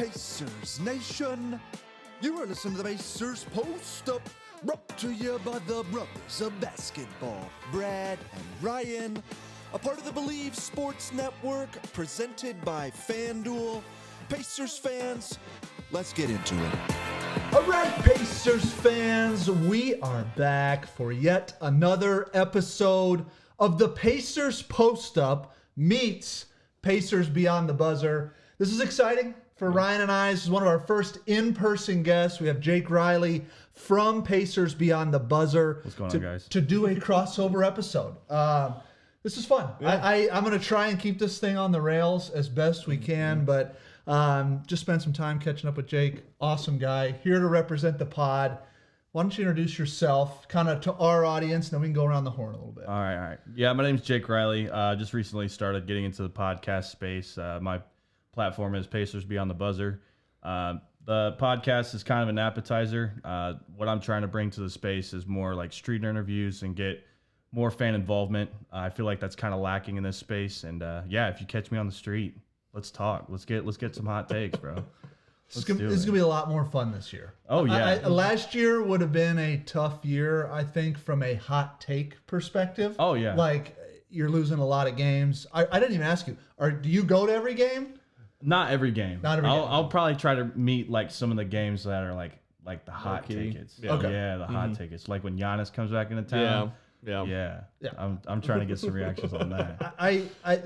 Pacers Nation. You are listening to the Pacers Post Up, brought to you by the brothers of basketball, Brad and Ryan, a part of the Believe Sports Network, presented by FanDuel. Pacers fans, let's get into it. All right, Pacers fans, we are back for yet another episode of the Pacers Post Up meets Pacers Beyond the Buzzer. This is exciting for Ryan and I. This is one of our first in-person guests. We have Jake Riley from Pacers Beyond the Buzzer. What's going on, guys? To do a crossover episode. This is fun. Yeah. I'm going to try and keep this thing on the rails as best we can, but just spend some time catching up with Jake. Awesome guy. Here to represent the pod. Why don't you introduce yourself kind of to our audience, and then we can go around the horn a little bit. All right. Yeah, my name's Jake Riley. Just recently started getting into the podcast space. My platform is Pacers Beyond the Buzzer. The podcast is kind of an appetizer. What I'm trying to bring to the space is more like street interviews and get more fan involvement. I feel like that's kind of lacking in this space. And yeah, if you catch me on the street, let's talk. Let's get some hot takes, bro. This is going to be a lot more fun this year. Oh, yeah. Last year would have been a tough year, I think, from a hot take perspective. Oh, yeah. Like, you're losing a lot of games. I didn't even ask you. Do you go to every game? Not every game. Not every game. I'll probably try to meet like some of the games that are like the hot tickets. Yeah. Okay. Yeah, the hot tickets. Like when Giannis comes back into town. Yeah. I'm trying to get some reactions on that. I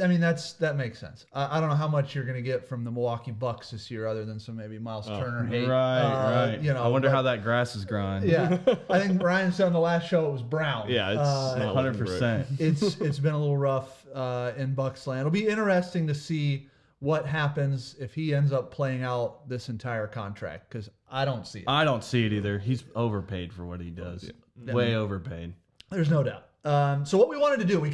mean, that makes sense. I don't know how much you're going to get from the Milwaukee Bucks this year, other than some maybe Miles Turner hate. Right. You know, I wonder how that grass is growing. Yeah, I think Ryan said on the last show it was brown. Yeah, it's not looking great. 100%. It's been a little rough in Bucks land. It'll be interesting to see what happens if he ends up playing out this entire contract, because I don't see it. I don't see it either. He's overpaid for what he does. Way overpaid. There's no doubt. So what we wanted to do,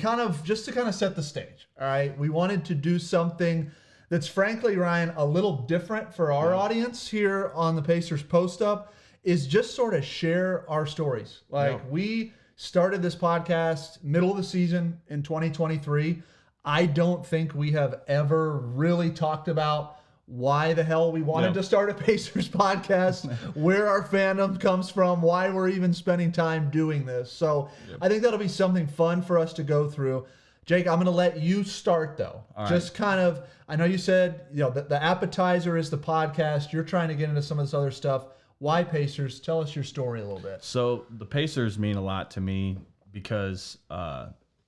just to set the stage, all right? We wanted to do something that's frankly, Ryan, a little different for our audience here on the Pacers Post Up, is just sort of share our stories. We started this podcast middle of the season in 2023. I don't think we have ever really talked about why the hell we wanted to start a Pacers podcast, where our fandom comes from, why we're even spending time doing this. So I think that'll be something fun for us to go through. Jake, I'm going to let you start, though. All just kind of, I know you said, the appetizer is the podcast. You're trying to get into some of this other stuff. Why Pacers? Tell us your story a little bit. So the Pacers mean a lot to me because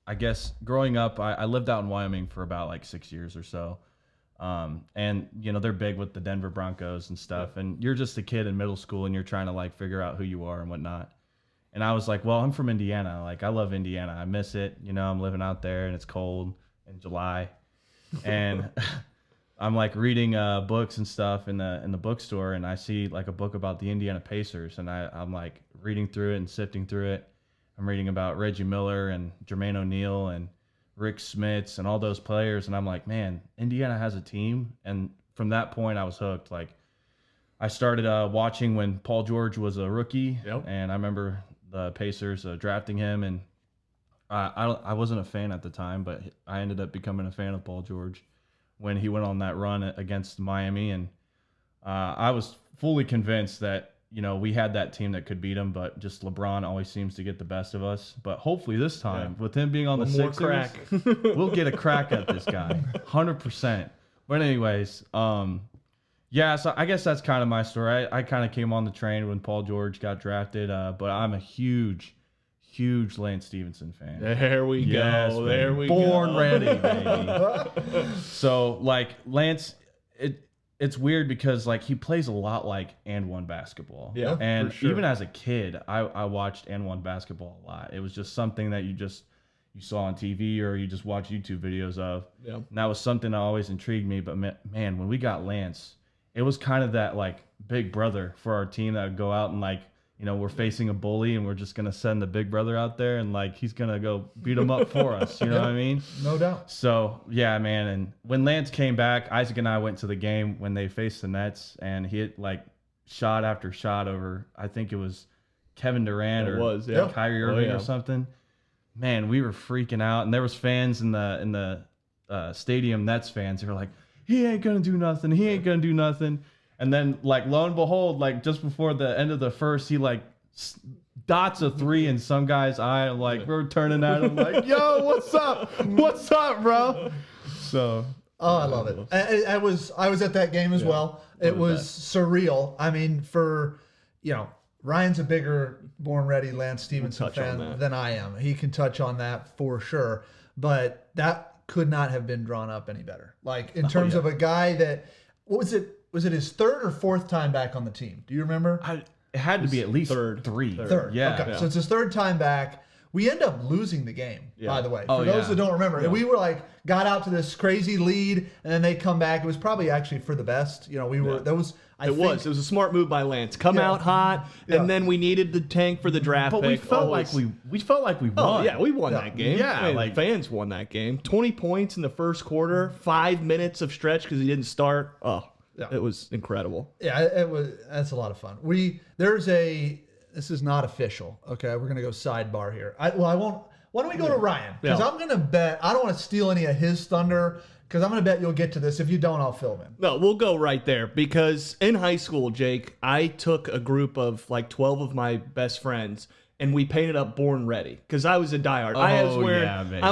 I guess growing up, I lived out in Wyoming for about like 6 years or so. And they're big with the Denver Broncos and stuff. And you're just a kid in middle school and you're trying to like figure out who you are and whatnot. And I was like, well, I'm from Indiana. Like I love Indiana. I miss it. I'm living out there and it's cold in July. And I'm like reading books and stuff in the bookstore, and I see like a book about the Indiana Pacers, and I'm like reading through it and sifting through it. I'm reading about Reggie Miller and Jermaine O'Neal and Rick Smits and all those players, and I'm like, man, Indiana has a team. And from that point, I was hooked. Like, I started watching when Paul George was a rookie, and I remember the Pacers drafting him, and I wasn't a fan at the time, but I ended up becoming a fan of Paul George when he went on that run against Miami, and I was fully convinced that we had that team that could beat him, but just LeBron always seems to get the best of us. But hopefully this time, with him being on the Sixers, we'll get a crack at this guy, 100%. But anyways, so I guess that's kind of my story. I kind of came on the train when Paul George got drafted, but I'm a huge Lance Stevenson fan. There we go. There we go. Born ready, baby. So, like, Lance, it's weird because like he plays a lot like And One basketball. Yeah, and for sure. Even as a kid, I watched And One basketball a lot. It was just something that you saw on TV or you just watch YouTube videos of. Yeah. And that was something that always intrigued me. But man, when we got Lance, it was kind of that like big brother for our team that would go out and like, we're facing a bully and we're just going to send the big brother out there and like he's going to go beat him up for us. You know what I mean? No doubt. So, yeah, man. And when Lance came back, Isaac and I went to the game when they faced the Nets, and he hit like shot after shot over, I think it was Kevin Durant or Kyrie Irving or something. Man, we were freaking out. And there was fans in the stadium, Nets fans, who were like, he ain't going to do nothing. He ain't going to do nothing. And then, like, lo and behold, like, just before the end of the first, he, like, dots a 3 in some guy's eye. Like, we're turning at him, like, yo, what's up? What's up, bro? So. Oh, I love it. I was at that game as well. It was surreal. I mean, Ryan's a bigger Born Ready Lance Stevenson fan than I am. He can touch on that for sure. But that could not have been drawn up any better. Like, in terms of a guy that, what was it? Was it his third or fourth time back on the team? Do you remember? It had to be at least third. three. Third. Yeah. Okay. So it's his third time back. We end up losing the game, by the way. For Oh, those yeah. that don't remember, we were like, got out to this crazy lead, and then they come back. It was probably actually for the best. You know, we were, that was, I think. It was a smart move by Lance. Come out hot, and then we needed the tank for the draft But pick. we felt like we won. Oh, yeah, we won that game. Yeah, I mean, like- fans won that game. 20 points in the first quarter, 5 minutes of stretch because he didn't start. Oh, it was incredible. Yeah, that's a lot of fun. This is not official. Okay, we're gonna go sidebar here. I won't. Why don't we go to Ryan? Because I'm gonna bet. I don't want to steal any of his thunder. Because I'm gonna bet you'll get to this. If you don't, I'll fill in. No, we'll go right there because in high school, Jake, I took a group of like 12 of my best friends and we painted up Born Ready because I was a diehard. I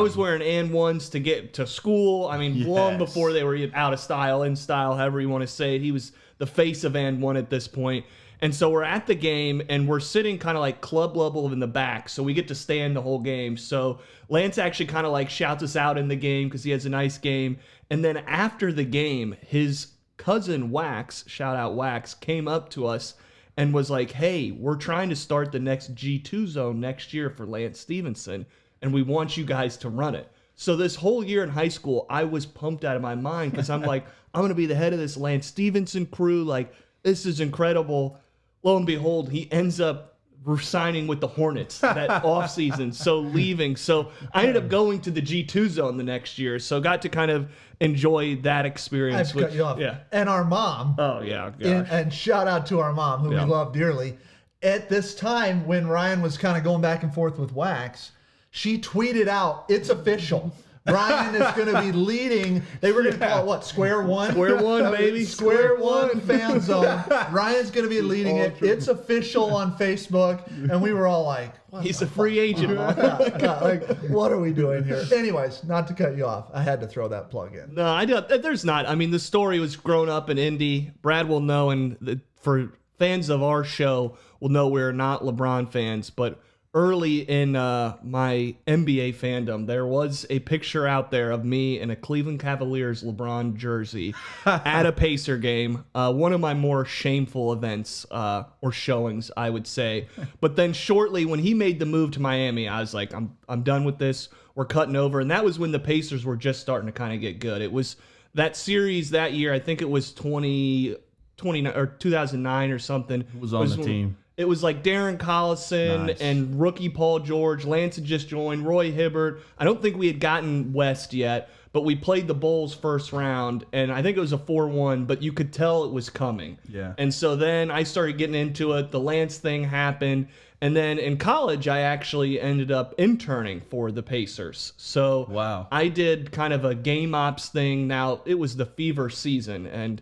was wearing And1s to get to school. I mean, long before they were out of style, in style, however you want to say it. He was the face of And1 at this point. And so we're at the game, and we're sitting kind of like club level in the back, so we get to stand the whole game. So Lance actually kind of like shouts us out in the game because he has a nice game. And then after the game, his cousin Wax, shout out Wax, came up to us and was like, hey, we're trying to start the next G2 zone next year for Lance Stevenson, and we want you guys to run it. So this whole year in high school, I was pumped out of my mind because I'm like, I'm going to be the head of this Lance Stevenson crew. Like, this is incredible. Lo and behold, he ends up signing with the Hornets that offseason, so leaving. So I ended up going to the G2 zone the next year, so got to kind of enjoy that I experience. have to cut you off. Yeah. And our mom. Oh, yeah. Gosh. And shout out to our mom, who we love dearly. At this time, when Ryan was kind of going back and forth with Wax, she tweeted out, "It's official. Ryan is going to be leading." They were going to call it what? Square One? Square One, baby. Square One fan zone. Ryan's going to be leading it. It's official on Facebook. And we were all like, what He's the a free agent, Mom. God, like, what are we doing here? Anyways, not to cut you off. I had to throw that plug in. No, I don't. There's not. I mean, the story was grown up in Indy. Brad will know, and for fans of our show will know we're not LeBron fans, but early in my NBA fandom, there was a picture out there of me in a Cleveland Cavaliers LeBron jersey at a Pacer game. One of my more shameful events or showings, I would say. But then shortly, when he made the move to Miami, I was like, I'm done with this. We're cutting over. And that was when the Pacers were just starting to kind of get good. It was that series that year. I think it was 2009 or 2009 or something. Who was on the team? It was like Darren Collison and rookie Paul George. Lance had just joined. Roy Hibbert. I don't think we had gotten West yet, but we played the Bulls first round, and I think it was a 4-1, but you could tell it was coming. Yeah. And so then I started getting into it. The Lance thing happened. And then in college, I actually ended up interning for the Pacers. So Wow. I did kind of a game ops thing. Now, it was the fever season, and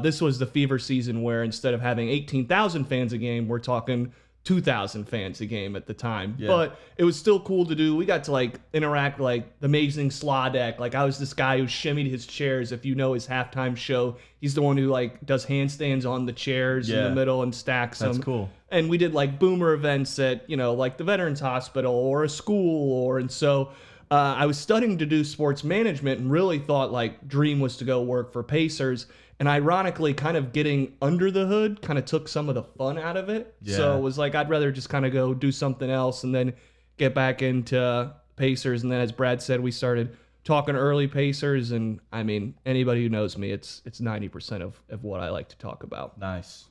this was the fever season where instead of having 18,000 fans a game, we're talking 2,000 fans a game at the time. Yeah. But it was still cool to do. We got to like interact with like the amazing Sladek. Like I was this guy who shimmied his chairs. If you know his halftime show, he's the one who like does handstands on the chairs in the middle and stacks them. That's cool. And we did like boomer events at, like the Veterans Hospital or a school and so I was studying to do sports management and really thought like dream was to go work for Pacers. And ironically, kind of getting under the hood kind of took some of the fun out of it. Yeah. So it was like, I'd rather just kind of go do something else and then get back into Pacers. And then as Brad said, we started talking early Pacers. And I mean, anybody who knows me, it's 90% of what I like to talk about. Nice.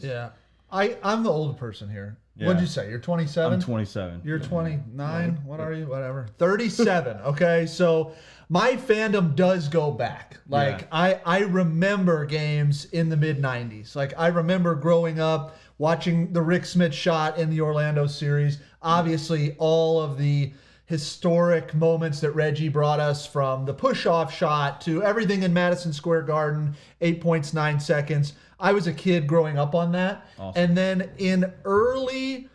Yeah. I'm the older person here. Yeah. What'd you say? You're 27? I'm 27. You're 29? What are you? Whatever. 37. Okay. So my fandom does go back. Like I remember games in the mid 90s. Like I remember growing up watching the Rick Smith shot in the Orlando series. Obviously all of the historic moments that Reggie brought us, from the push-off shot to everything in Madison Square Garden, 8 points, 9 seconds. I was a kid growing up on that. Awesome. And then in early,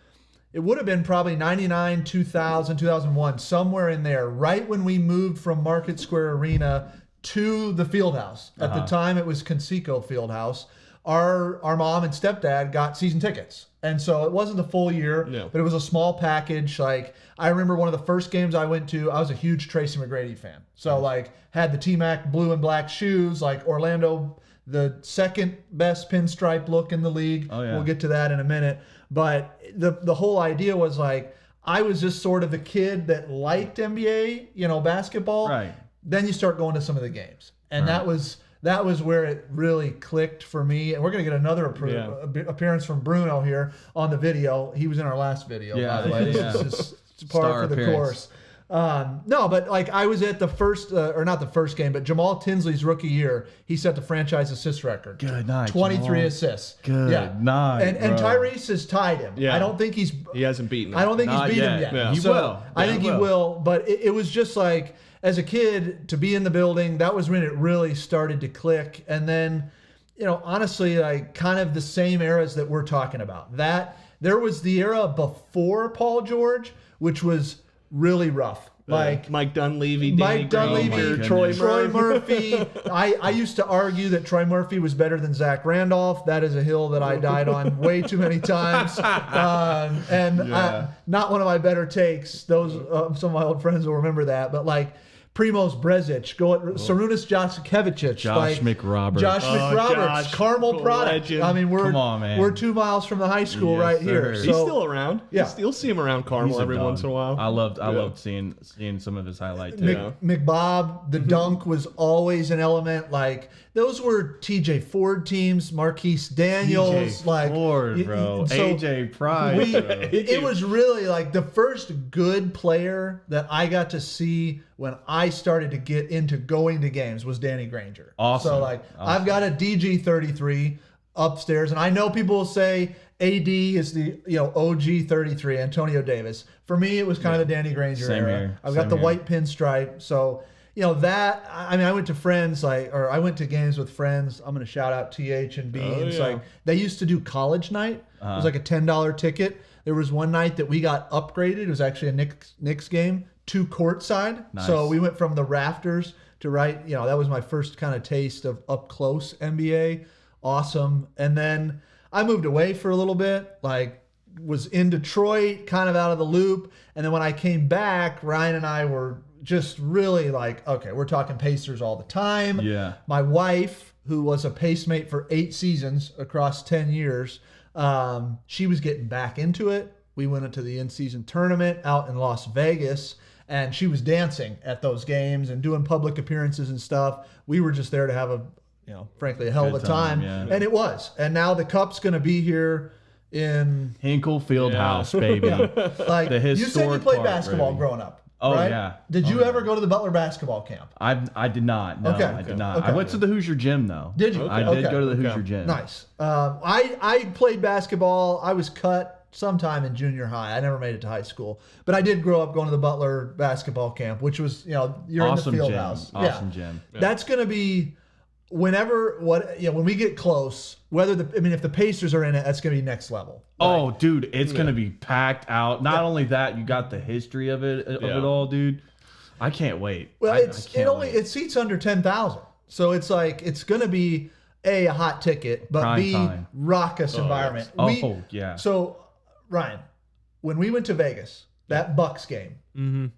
it would have been probably 99, 2000, 2001, somewhere in there, right when we moved from Market Square Arena to the Fieldhouse. At the time, it was Conseco Fieldhouse. Our mom and stepdad got season tickets. And so it wasn't the full year, but it was a small package. Like, I remember one of the first games I went to, I was a huge Tracy McGrady fan. So, like, had the T-Mac blue and black shoes, like Orlando, the second best pinstripe look in the league. Oh, yeah. We'll get to that in a minute. But the whole idea was, like, I was just sort of the kid that liked NBA, basketball. Right. Then you start going to some of the games. And that was where it really clicked for me. And we're going to get another appearance from Bruno here on the video. He was in our last video, by the way. Yeah. This is par for the course. No, but like, I was at the first, or not the first game, but Jamal Tinsley's rookie year, he set the franchise assist record. Good night, 23 Jamal. assists. Good night. And Tyrese has tied him. Yeah. I don't think he hasn't beaten him. I don't think he's beat him yet. Yeah. He will. I think he will. But it was just like, as a kid, to be in the building, that was when it really started to click. And then, honestly, like, kind of the same eras that we're talking about. That there was the era before Paul George, which was really rough. Like Mike Dunleavy, Troy Murphy. I used to argue that Troy Murphy was better than Zach Randolph. That is a hill that I died on way too many times. Not one of my better takes. Those some of my old friends will remember that. But like, Primoz Brezic, Sarunas Jasikevicic, Josh McRoberts, Carmel product. Legend. I mean, Come on, man. we're 2 miles from the high school right here. He's So, still around. Yeah. You'll see him around Carmel every once in a while. I loved seeing some of his highlight too. McBob, the dunk was always an element. Like, those were TJ Ford teams, Marquise Daniels, Ford, bro. AJ Price. It was really like the first good player that I got to see when I started to get into going to games was Danny Granger. Awesome. So I've got a DG33 upstairs, and I know people will say AD is the OG 33, Antonio Davis. For me, it was kind of the Danny Granger era. Here. I've got the white pinstripe. So that, I mean, I went to friends, I went to games with friends. I'm going to shout out TH and Beans. Like, they used to do college night. It was like a $10 ticket. There was one night that we got upgraded. It was actually a Knicks game to courtside. Nice. So we went from the rafters to that was my first kind of taste of up close NBA. Awesome. And then I moved away for a little bit, was in Detroit, kind of out of the loop. And then when I came back, Ryan and I were just really like, okay, we're talking Pacers all the time. Yeah. My wife, who was a Pacemate for 8 seasons across 10 years, she was getting back into it. We went into the in-season tournament out in Las Vegas, and she was dancing at those games and doing public appearances and stuff. We were just there to have frankly, a hell of a time. Yeah. And it was. And now the Cup's going to be here in Hinkle Fieldhouse, baby. Like, the you said you played part, basketball baby. growing up. Oh, right? yeah. Did you ever go to the Butler basketball camp? I did not. No, Okay. I did not. Okay. I went to the Hoosier gym though. Did you? I did go to the Hoosier gym. Nice. I played basketball. I was cut sometime in junior high. I never made it to high school, but I did grow up going to the Butler basketball camp, which was you're Awesome in the field gym. house. Awesome gym. Yeah. That's gonna be when we get close. If the Pacers are in it, that's gonna be next level. Oh, dude, it's gonna be packed out. Not only that, you got the history of it all, dude. I can't wait. Well, I can't wait. it seats under 10,000, so it's like it's gonna be a hot ticket, but Prime B, time. raucous environment. Yeah. So, Ryan, when we went to Vegas, that Bucks game,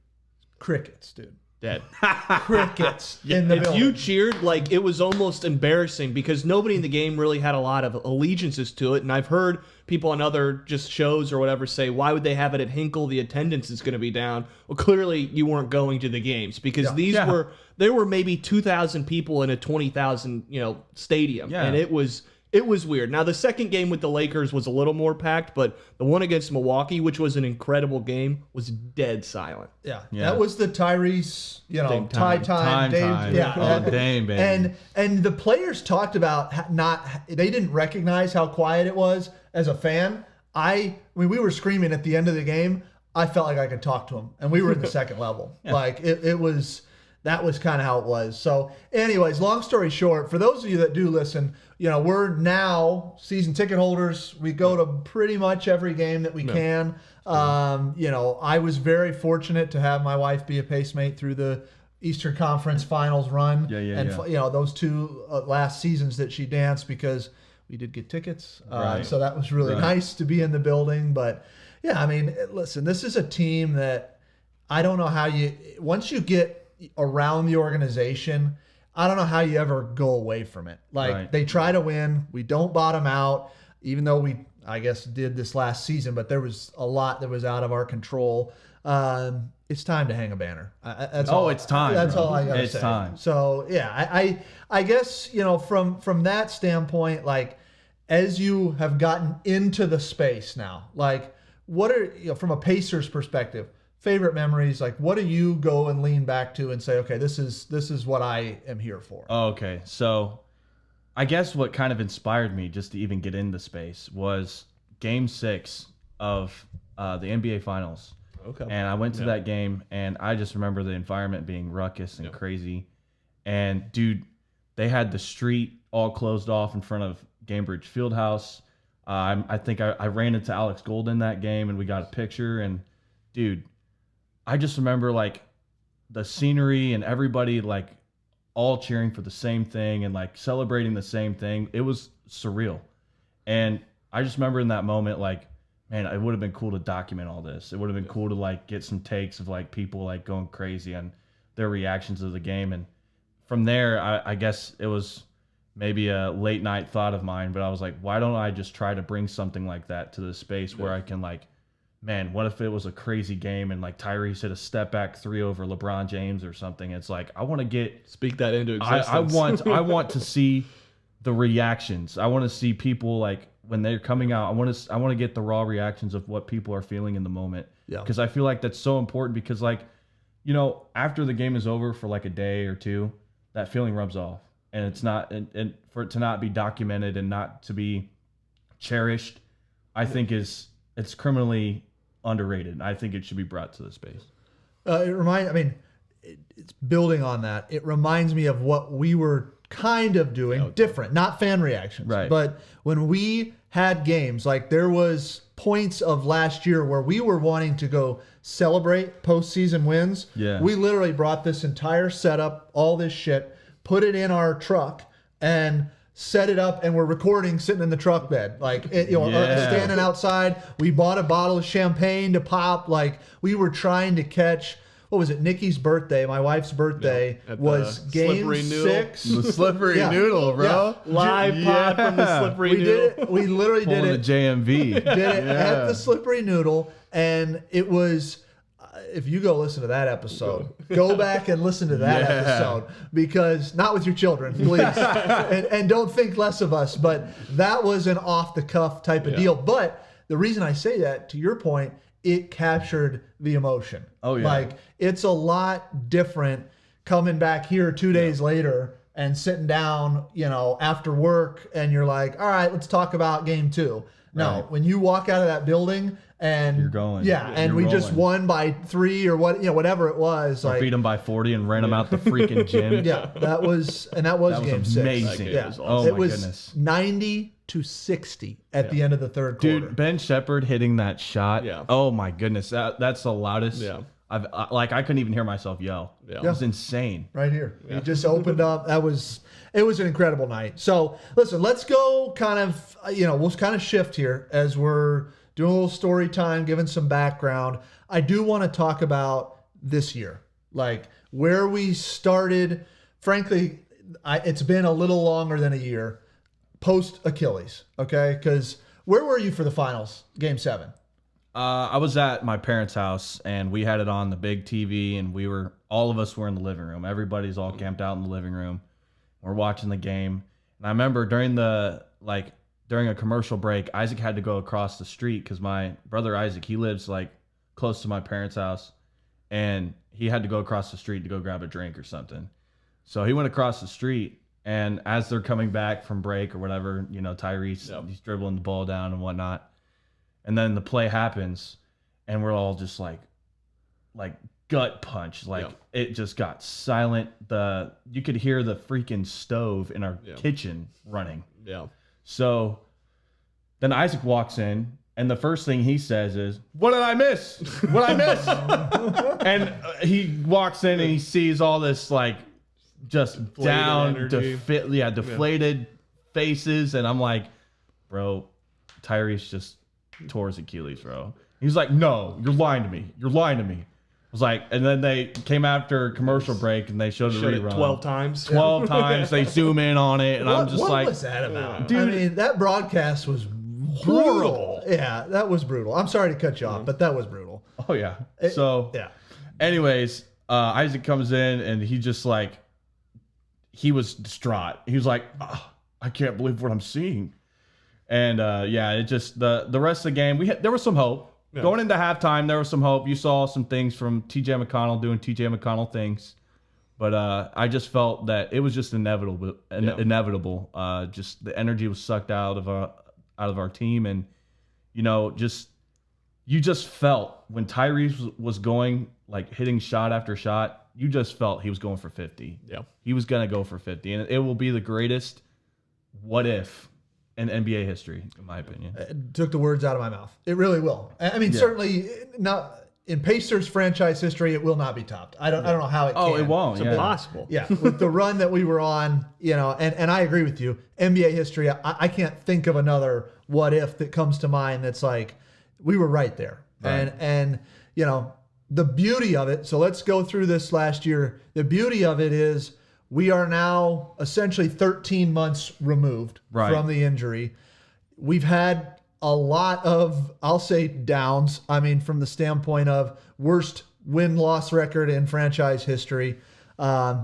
crickets, dude. Dead. Crickets in the If building. you cheered, it was almost embarrassing because nobody in the game really had a lot of allegiances to it. And I've heard people on other just shows or whatever say, why would they have it at Hinkle? The attendance is going to be down. Well, clearly you weren't going to the games because there were maybe 2,000 people in a 20,000, stadium. Yeah. And it was weird. Now, the second game with the Lakers was a little more packed, but the one against Milwaukee, which was an incredible game, was dead silent. Yeah. That was the Tyrese, time, Dame. Time. Yeah, Oh, Dame, baby. And the players talked about they didn't recognize how quiet it was as a fan. We were screaming at the end of the game. I felt like I could talk to him, and we were in the second level. Like that was kind of how it was. So anyways, long story short, for those of you that do listen, we're now season ticket holders. We go to pretty much every game that we can. I was very fortunate to have my wife be a Pacemate through the Eastern Conference Finals run. Those two last seasons that she danced, because we did get tickets. So that was really nice to be in the building. But yeah, I mean, listen, this is a team that I don't know how once you get around the organization, I don't know how you ever go away from it. Like they try to win. We don't bottom out, even though we, I guess, did this last season, but there was a lot that was out of our control. It's time to hang a banner. It's time. That's all I gotta say. It's time. So yeah, I guess, from that standpoint, like, as you have gotten into the space now, like, what are, from a Pacers perspective, favorite memories? Like, what do you go and lean back to and say, okay, this is what I am here for? Okay, so I guess what kind of inspired me just to even get into space was Game 6 of the NBA Finals. Okay. And I went to that game, and I just remember the environment being ruckus and crazy. And, dude, they had the street all closed off in front of Gainbridge Fieldhouse. I think I ran into Alex Golden that game, and we got a picture. And, dude, I just remember, like, the scenery and everybody, like, all cheering for the same thing and, like, celebrating the same thing. It was surreal. And I just remember in that moment, like, man, it would have been cool to document all this. It would have been cool to, like, get some takes of, like, people, like, going crazy on their reactions to the game. And from there, I guess it was maybe a late night thought of mine, but I was like, why don't I just try to bring something like that to the space where I can, like, man, what if it was a crazy game and, like, Tyrese hit a step back 3 over LeBron James or something? It's like, I want to speak that into existence. I want to see the reactions. I want to see people, like, when they're coming out, I want to get the raw reactions of what people are feeling in the moment. Yeah. Because I feel like that's so important, because, like, after the game is over for, like, a day or two, that feeling rubs off, and it's not, and for it to not be documented and not to be cherished, I think it's criminally underrated. I think it should be brought to the space. It's building on that. It reminds me of what we were kind of doing different, not fan reactions, right? But when we had games, like, there was points of last year where we were wanting to go celebrate postseason wins. Yeah. We literally brought this entire setup, all this shit, put it in our truck, and set it up, and we're recording sitting in the truck bed, like, standing outside. We bought a bottle of champagne to pop. Like, we were trying to catch, what was it, Nikki's birthday, my wife's birthday, was game 6. The slippery noodle, bro. Yeah. Live pod from the slippery noodle. We literally did it. The JMV. Did it at the slippery noodle, and it was, if you go listen to that episode, go back and listen to that episode, because, not with your children, please, and don't think less of us, but that was an off-the-cuff type of deal. But the reason I say that, to your point, it captured the emotion. Oh, yeah. Like, it's a lot different coming back here 2 days later and sitting down, after work, and you're like, all right, let's talk about game 2. No, when you walk out of that building and you're going, and we just won by 3 or whatever it was, or like, beat them by 40 and ran them out the freaking gym. that was game 6. Amazing. Yeah, Oh it my was goodness. 90-60 at the end of the third quarter. Dude, Ben Shepherd hitting that shot. Yeah. Oh my goodness, that's the loudest. Yeah. I couldn't even hear myself yell. Yeah. It was insane. Right here. He just opened up. It was an incredible night. So listen, let's go kind of, we'll kind of shift here as we're doing a little story time, giving some background. I do want to talk about this year, like, where we started. Frankly, it's been a little longer than a year post Achilles. Okay. Because where were you for the finals, game 7? I was at my parents' house, and we had it on the big TV, and all of us were in the living room. Everybody's all camped out in the living room. We're watching the game. And I remember during a commercial break, Isaac had to go across the street, because my brother Isaac, he lives, like, close to my parents' house, and he had to go across the street to go grab a drink or something. So he went across the street, and as they're coming back from break or whatever, Tyrese, he's dribbling the ball down and whatnot. And then the play happens, and we're all just like gut punch. Like it just got silent. You could hear the freaking stove in our kitchen running. Yeah. So then Isaac walks in, and the first thing he says is, "What did I miss? What did I miss?" And he walks in and he sees all this like just deflated faces, and I'm like, "Bro, Tyrese just tore his Achilles, bro." He's like, "No, you're lying to me. You're lying to me." I was like, and then they came after commercial break and they showed the rerun. It 12 times. 12 times. They zoom in on it, and I'm just what like, was that about? Dude, I mean, that broadcast was brutal. Yeah, that was brutal. I'm sorry to cut you off, but that was brutal. oh yeah. So Yeah. anyways, Isaac comes in and he just like, he was distraught. He was like, I can't believe what I'm seeing. And it just the rest of the game, there was some hope. Yeah. Going into halftime, there was some hope. You saw some things from TJ McConnell doing TJ McConnell things, but I just felt that it was just inevitable. Just the energy was sucked out of our team, and you just felt when Tyrese was going, like hitting shot after shot, you just felt he was going for 50. Yeah, he was gonna go for 50, and it will be the greatest what if in NBA history, in my opinion. It took the words out of my mouth. It really will. I mean, certainly not in Pacers franchise history. It will not be topped. I don't know how it can. Oh, it won't. It's impossible. Yeah, with the run that we were on, and I agree with you. NBA history, I can't think of another what if that comes to mind that's like we were right there. Right. And the beauty of it. So let's go through this last year. The beauty of it is, we are now essentially 13 months removed from the injury. We've had a lot of, I'll say, downs. I mean, from the standpoint of worst win-loss record in franchise history,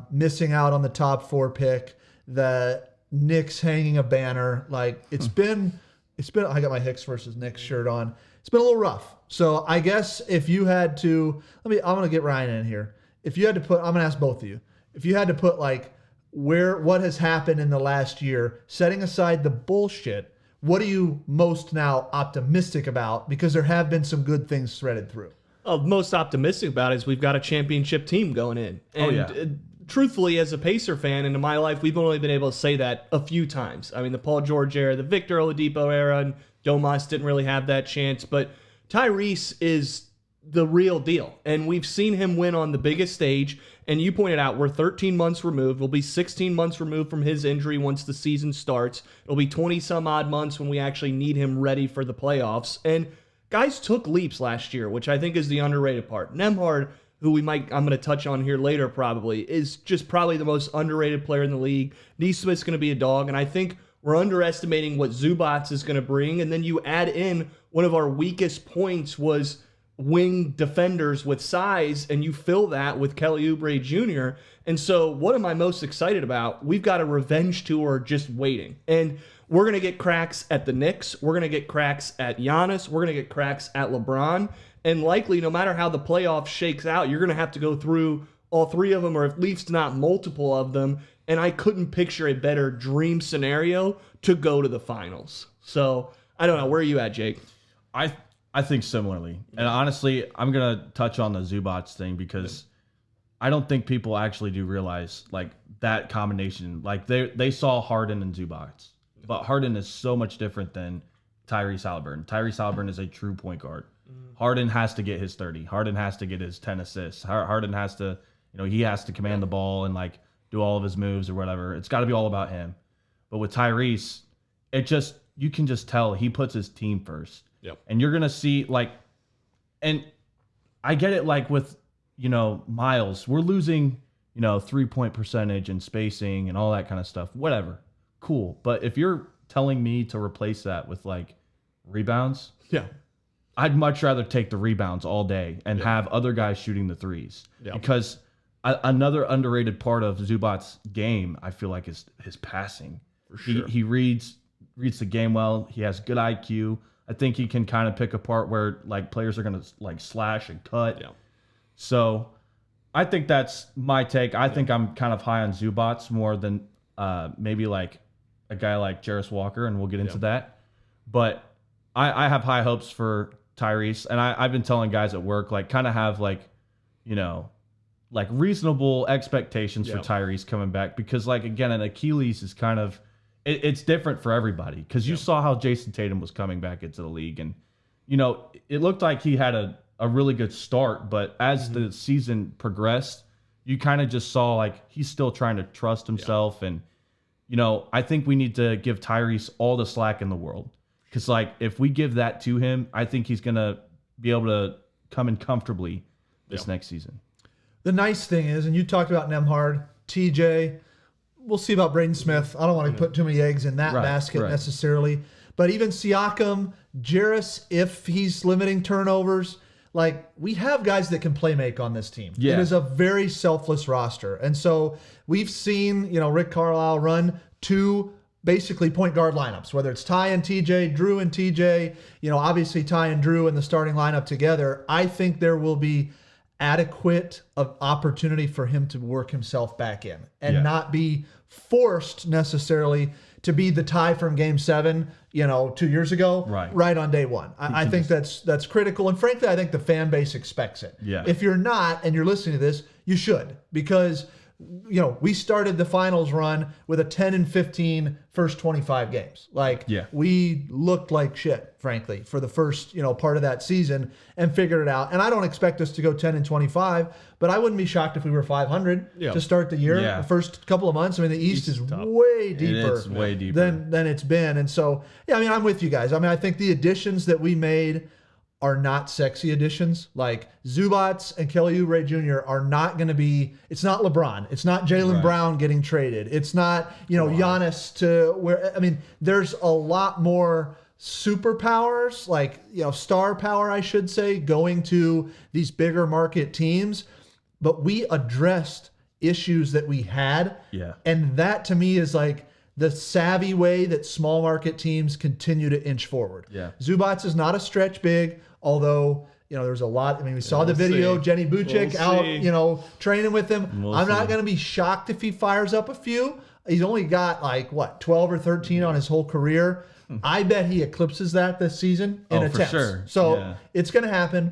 missing out on the top 4 pick, the Knicks hanging a banner. Like it's been. I got my Hicks versus Knicks shirt on. It's been a little rough. So I guess if you had to, I'm going to get Ryan in here. If you had to put, I'm going to ask both of you. If you had to put like what has happened in the last year, setting aside the bullshit, what are you most now optimistic about? Because there have been some good things threaded through. Most optimistic about is we've got a championship team going in. And truthfully, as a Pacer fan, and in my life, we've only been able to say that a few times. I mean, the Paul George era, the Victor Oladipo era, and Domas didn't really have that chance. But Tyrese is the real deal. And we've seen him win on the biggest stage. And you pointed out we're 13 months removed. We'll be 16 months removed from his injury once the season starts. It'll be 20 some odd months when we actually need him ready for the playoffs. And guys took leaps last year, which I think is the underrated part. Nembhard, who I'm going to touch on here later probably, is just probably the most underrated player in the league. Nesmith's going to be a dog. And I think we're underestimating what Zubac is going to bring. And then you add in one of our weakest points was wing defenders with size, and you fill that with Kelly Oubre Jr. And so what am I most excited about? We've got a revenge tour just waiting. And we're going to get cracks at the Knicks. We're going to get cracks at Giannis. We're going to get cracks at LeBron. And likely, no matter how the playoffs shakes out, you're going to have to go through all 3 of them, or at least not multiple of them. And I couldn't picture a better dream scenario to go to the finals. So I don't know. Where are you at, Jake? I think similarly. And honestly, I'm going to touch on the Zubac thing because I don't think people actually do realize like that combination. Like they saw Harden and Zubac, but Harden is so much different than Tyrese Halliburton. Tyrese Halliburton is a true point guard. Harden has to get his 30. Harden has to get his 10 assists. Harden has to, he has to command the ball and like do all of his moves or whatever. It's got to be all about him. But with Tyrese, you can just tell he puts his team first. Yep. And you're going to see and I get it like with, Miles, we're losing, 3-point percentage and spacing and all that kind of stuff, whatever. Cool. But if you're telling me to replace that with like rebounds, I'd much rather take the rebounds all day and have other guys shooting the threes because another underrated part of Zubac's game, I feel like is his passing. For sure. He reads the game well. He has good IQ. I think he can kind of pick apart where like players are going to like slash and cut. Yeah. So I think that's my take. I think I'm kind of high on Zubac more than maybe like a guy like Jarris Walker, and we'll get into that. But I have high hopes for Tyrese, and I've been telling guys at work, like, kind of have like, you know, like reasonable expectations for Tyrese coming back, because like, again, an Achilles is kind of, it's different for everybody, because you saw how Jason Tatum was coming back into the league, and you know, it looked like he had a really good start, but as the season progressed, you kind of just saw like he's still trying to trust himself. And you know, I think we need to give Tyrese all the slack in the world, because like if we give that to him, I think he's gonna be able to come in comfortably this next season. The nice thing is, and you talked about Nembhard, TJ, we'll see about Braden Smith. I don't want to put too many eggs in that basket necessarily. But even Siakam, Jarris, if he's limiting turnovers, like we have guys that can play make on this team. Yeah. It is a very selfless roster. And so we've seen, you know, Rick Carlisle run 2 basically point guard lineups, whether it's Ty and TJ, Drew and TJ, you know, obviously Ty and Drew in the starting lineup together. I think there will be adequate of opportunity for him to work himself back in and not be forced necessarily to be the Ty from Game 7, you know, 2 years ago, right on day one. I think that's critical, and frankly, I think the fan base expects it. Yeah. If you're not and you're listening to this, you should, because you know, we started the finals run with a 10-15 first 25 games. Like, we looked like shit, frankly, for the first, you know, part of that season, and figured it out. And I don't expect us to go 10-25, but I wouldn't be shocked if we were 500 to start the year. The first couple of months. I mean, the East is way deeper, than it's been. And so, yeah, I mean, I'm with you guys. I mean, I think the additions that we made are not sexy additions. Like Zubats and Kelly Oubre Jr. are not going to be, it's not LeBron. It's not Jaylen Brown getting traded. It's not, you know, Giannis to where, I mean, there's a lot more superpowers, like, you know, star power, I should say, going to these bigger market teams. But we addressed issues that we had. And that to me is like the savvy way that small market teams continue to inch forward. Zubats is not a stretch big, although, you know, there's a lot. I mean, we saw the video, Jenny Buchik out, you know, training with him. I'm not going to be shocked if he fires up a few. He's only got like, what, 12 or 13 on his whole career. I bet he eclipses that this season in attempts. For sure. So it's going to happen.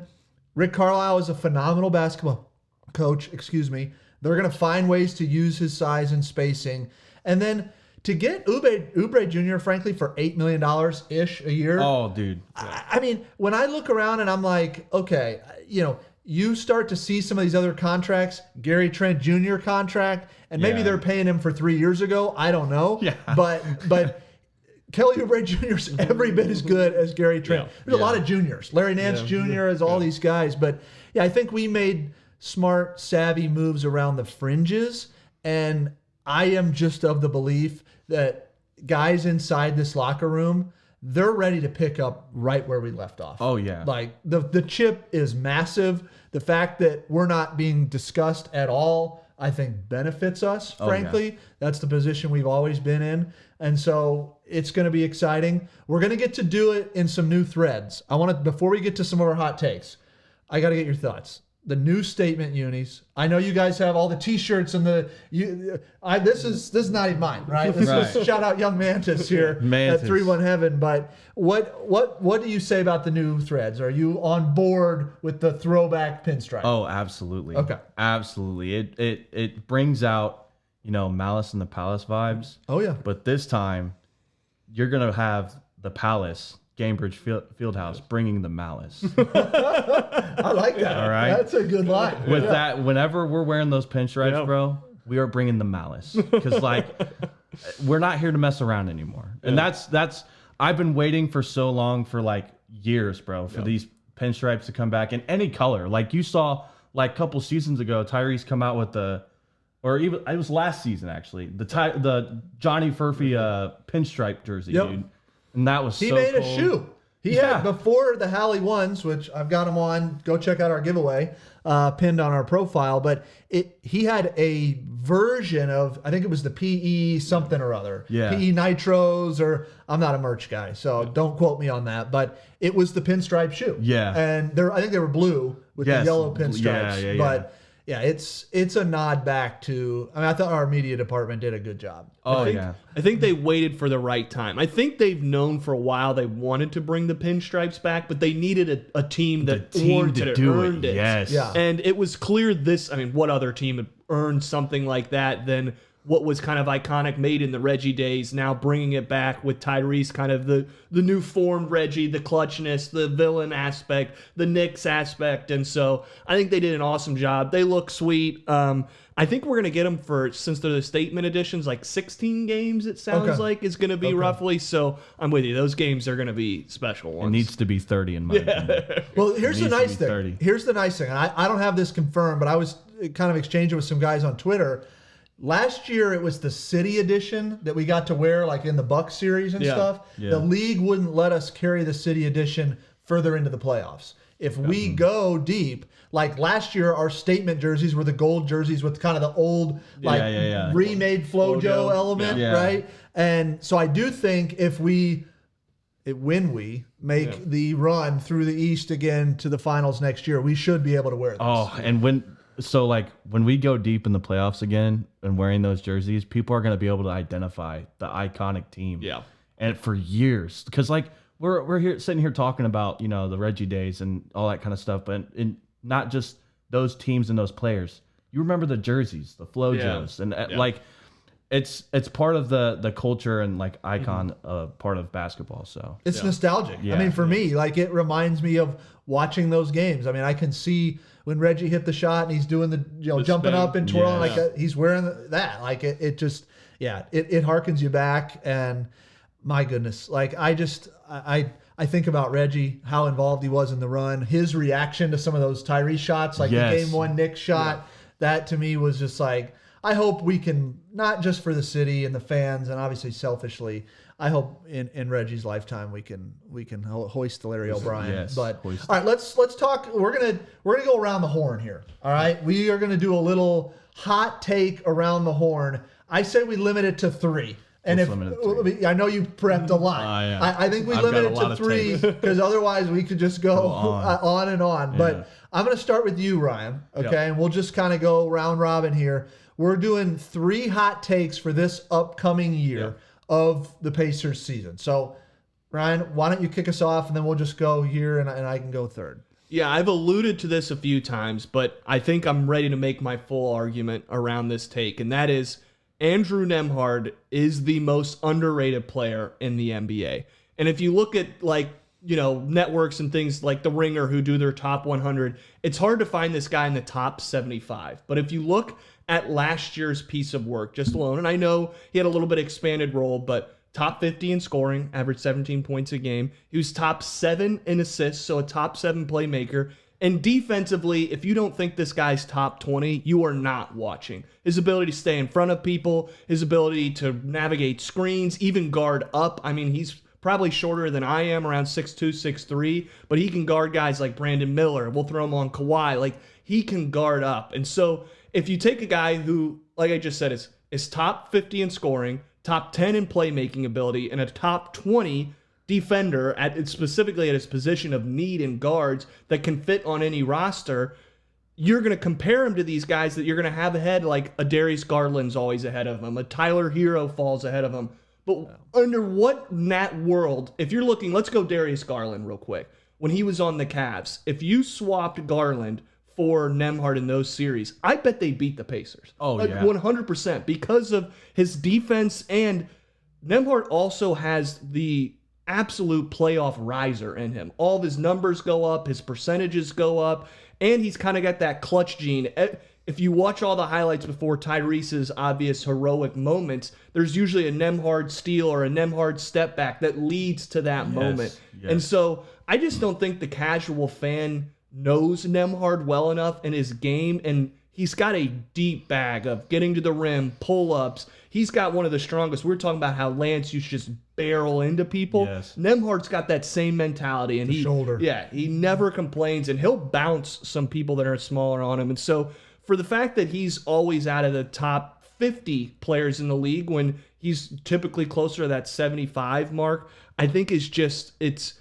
Rick Carlisle is a phenomenal basketball coach. They're going to find ways to use his size and spacing. And then to get Oubre Jr., frankly, for $8 million-ish a year. Oh, dude. I mean, when I look around and I'm like, okay, you know, you start to see some of these other contracts, Gary Trent Jr. contract, and maybe they're paying him for 3 years ago. I don't know. But Kelly Oubre Jr. is every bit as good as Gary Trent. There's a lot of juniors. Larry Nance Jr. is all these guys. But, yeah, I think we made smart, savvy moves around the fringes, and I am just of the belief that guys inside this locker room, they're ready to pick up right where we left off. Oh, yeah. Like, the chip is massive. The fact that we're not being discussed at all, I think, benefits us, frankly. That's the position we've always been in. And so it's going to be exciting. We're going to get to do it in some new threads. I want to, before we get to some of our hot takes, I got to get your thoughts. The new statement unis. I know you guys have all the T-shirts and this is not even mine, right? This is shout out Young Mantis here at 3-1 Heaven. But what do you say about the new threads? Are you on board with the throwback pinstripe? Oh, absolutely. Okay, absolutely. It brings out, you know, Malice in the Palace vibes. Oh yeah. But this time, you're gonna have the Palace. Gainbridge Fieldhouse bringing the malice. I like that. All right. That's a good line. With that, whenever we're wearing those pinstripes, bro, we are bringing the malice. Because, like, we're not here to mess around anymore. And that's I've been waiting for so long, for, like, years, bro, for these pinstripes to come back in any color. Like, you saw, like, a couple seasons ago, Tyrese come out with or even, it was last season, actually, the Johnny Furphy pinstripe jersey, dude. And that was he made cool. a shoe. He had, before the Hallie ones, which I've got them on. Go check out our giveaway pinned on our profile. But he had a version of, I think it was the PE something or other. PE Nitros, or I'm not a merch guy, so don't quote me on that. But it was the pinstripe shoe. And I think they were blue with the yellow pinstripes. But yeah, it's a nod back to. I mean, I thought our media department did a good job. Oh, I think they waited for the right time. I think they've known for a while they wanted to bring the pinstripes back, but they needed a team that earned it. Yes. Yeah. And it was clear what other team had earned something like that than what was kind of iconic, made in the Reggie days, now bringing it back with Tyrese, kind of the new formed Reggie, the clutchness, the villain aspect, the Knicks aspect. And so I think they did an awesome job. They look sweet. I think we're going to get them since they're the statement editions, like 16 games, it sounds like, is going to be roughly. So I'm with you. Those games are going to be special ones. It needs to be 30 in my opinion. Well, here's the nice thing. 30. Here's the nice thing. And I don't have this confirmed, but I was kind of exchanging with some guys on Twitter. Last year, it was the city edition that we got to wear, like in the Bucks series and stuff. Yeah. The league wouldn't let us carry the city edition further into the playoffs. If we go deep, like last year, our statement jerseys were the gold jerseys with kind of the old, remade FloJo element, right? And so I do think when we make the run through the East again to the finals next year, we should be able to wear this. Oh, and when we go deep in the playoffs again and wearing those jerseys, people are going to be able to identify the iconic team. Yeah. And for years, because like we're here sitting here talking about, the Reggie days and all that kind of stuff, but not just those teams and those players. You remember the jerseys, the FloJos, and like it's part of the culture and like icon part of basketball. So it's nostalgic. Yeah. I mean, for me, like it reminds me of watching those games. I mean, I can see when Reggie hit the shot and he's doing the jumping spin. up and twirling like that. He's wearing that. Like it just it harkens you back. And my goodness, like I think about Reggie, how involved he was in the run, his reaction to some of those Tyrese shots, like the Game 1 Knicks shot. Yeah. That to me was just like, I hope we can, not just for the city and the fans, and obviously selfishly, I hope in Reggie's lifetime we can hoist the Larry O'Brien. Yes, but hoist. all right, let's talk. We're gonna go around the horn here. All right, we are gonna do a little hot take around the horn. I say we limit it to 3. And I know you prepped a lot. Yeah. I think we limit it to 3 because otherwise we could just go on and on. Yeah. But I'm going to start with you, Ryan. Okay, and we'll just kind of go round robin here. We're doing 3 hot takes for this upcoming year of the Pacers season. So, Ryan, why don't you kick us off, and then we'll just go here, and I can go third. Yeah, I've alluded to this a few times, but I think I'm ready to make my full argument around this take, and that is Andrew Nembhard is the most underrated player in the NBA. And if you look at networks and things like The Ringer who do their top 100, it's hard to find this guy in the top 75. But if you look at last year's piece of work just alone, and I know he had a little bit expanded role, but top 50 in scoring, averaged 17 points a game. He was top 7 in assists, so a top 7 playmaker. And defensively, if you don't think this guy's top 20, you are not watching. His ability to stay in front of people, his ability to navigate screens, even guard up. I mean, he's probably shorter than I am, around 6'2", 6'3", but he can guard guys like Brandon Miller. We'll throw him on Kawhi. Like, he can guard up. And so if you take a guy who, like I just said, is top 50 in scoring, top 10 in playmaking ability, and a top 20 defender specifically at his position of need in guards that can fit on any roster, you're going to compare him to these guys that you're going to have ahead, like a Darius Garland's always ahead of him, a Tyler Hero falls ahead of him. But under what Nat world, if you're looking, let's go Darius Garland real quick. When he was on the Cavs, if you swapped Garland for Nembhard in those series, I bet they beat the Pacers. Oh, yeah. 100% because of his defense, and Nembhard also has the absolute playoff riser in him. All of his numbers go up, his percentages go up, and he's kind of got that clutch gene. If you watch all the highlights before Tyrese's obvious heroic moments, there's usually a Nembhard steal or a Nembhard step back that leads to that moment. Yes. And so I just don't think the casual fan knows Nembhard well enough in his game, and he's got a deep bag of getting to the rim, pull-ups. He's got one of the strongest. We were talking about how Lance used to just barrel into people. Yes. Nembhard's got that same mentality, and he never complains, and he'll bounce some people that are smaller on him. And so for the fact that he's always out of the top 50 players in the league when he's typically closer to that 75 mark, I think is just it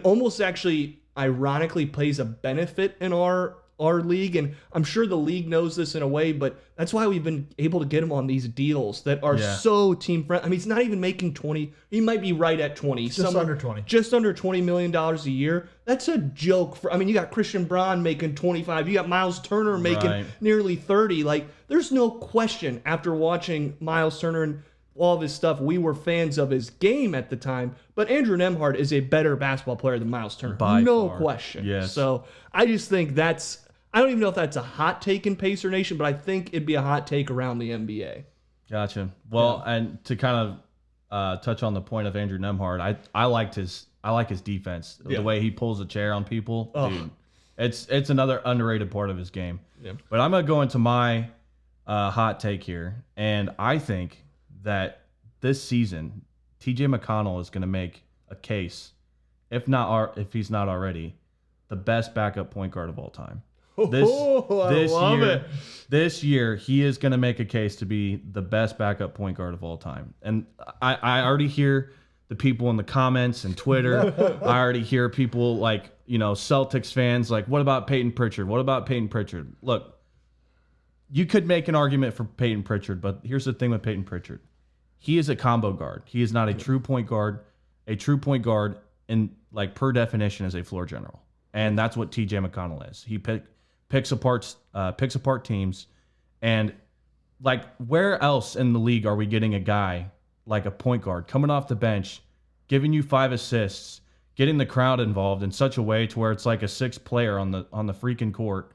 almost actually ironically plays a benefit in our our league, and I'm sure the league knows this in a way, but that's why we've been able to get him on these deals that are so team friendly. I mean, he's not even making 20. He might be right at 20. Just under 20. Just under $20 million a year. That's a joke. I mean, you got Christian Braun making 25. You got Miles Turner making nearly 30. Like, there's no question after watching Miles Turner and all of his stuff, we were fans of his game at the time. But Andrew Nembhard is a better basketball player than Miles Turner. By no far. question. Yes. So I just think I don't even know if that's a hot take in Pacer Nation, but I think it'd be a hot take around the NBA. Gotcha. Well, and to kind of touch on the point of Andrew Nembhard, I like his defense. The way he pulls a chair on people, dude. It's another underrated part of his game. Yeah. But I'm gonna go into my hot take here, and I think that this season, TJ McConnell is gonna make a case, if he's not already, the best backup point guard of all time. This year, he is going to make a case to be the best backup point guard of all time. And I already hear the people in the comments and Twitter. I already hear people like, Celtics fans like, what about Peyton Pritchard? What about Peyton Pritchard? Look, you could make an argument for Peyton Pritchard, but here's the thing with Peyton Pritchard. He is a combo guard. He is not a true point guard. A true point guard, in like per definition, is a floor general. And that's what TJ McConnell is. He picks apart teams, and like where else in the league are we getting a guy like a point guard coming off the bench, giving you 5 assists, getting the crowd involved in such a way to where it's like a 6th player on the freaking court,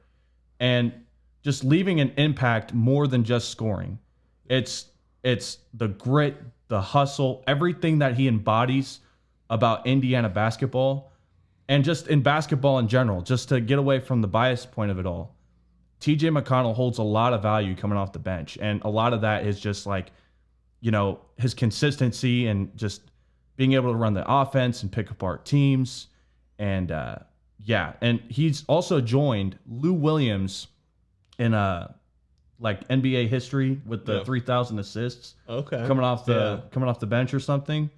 and just leaving an impact more than just scoring. It's the grit, the hustle, everything that he embodies about Indiana basketball. And just in basketball in general, just to get away from the bias point of it all, TJ McConnell holds a lot of value coming off the bench. And a lot of that is just like, his consistency and just being able to run the offense and pick apart teams. And and he's also joined Lou Williams in like NBA history with the 3,000 assists. Okay. Coming off the bench or something.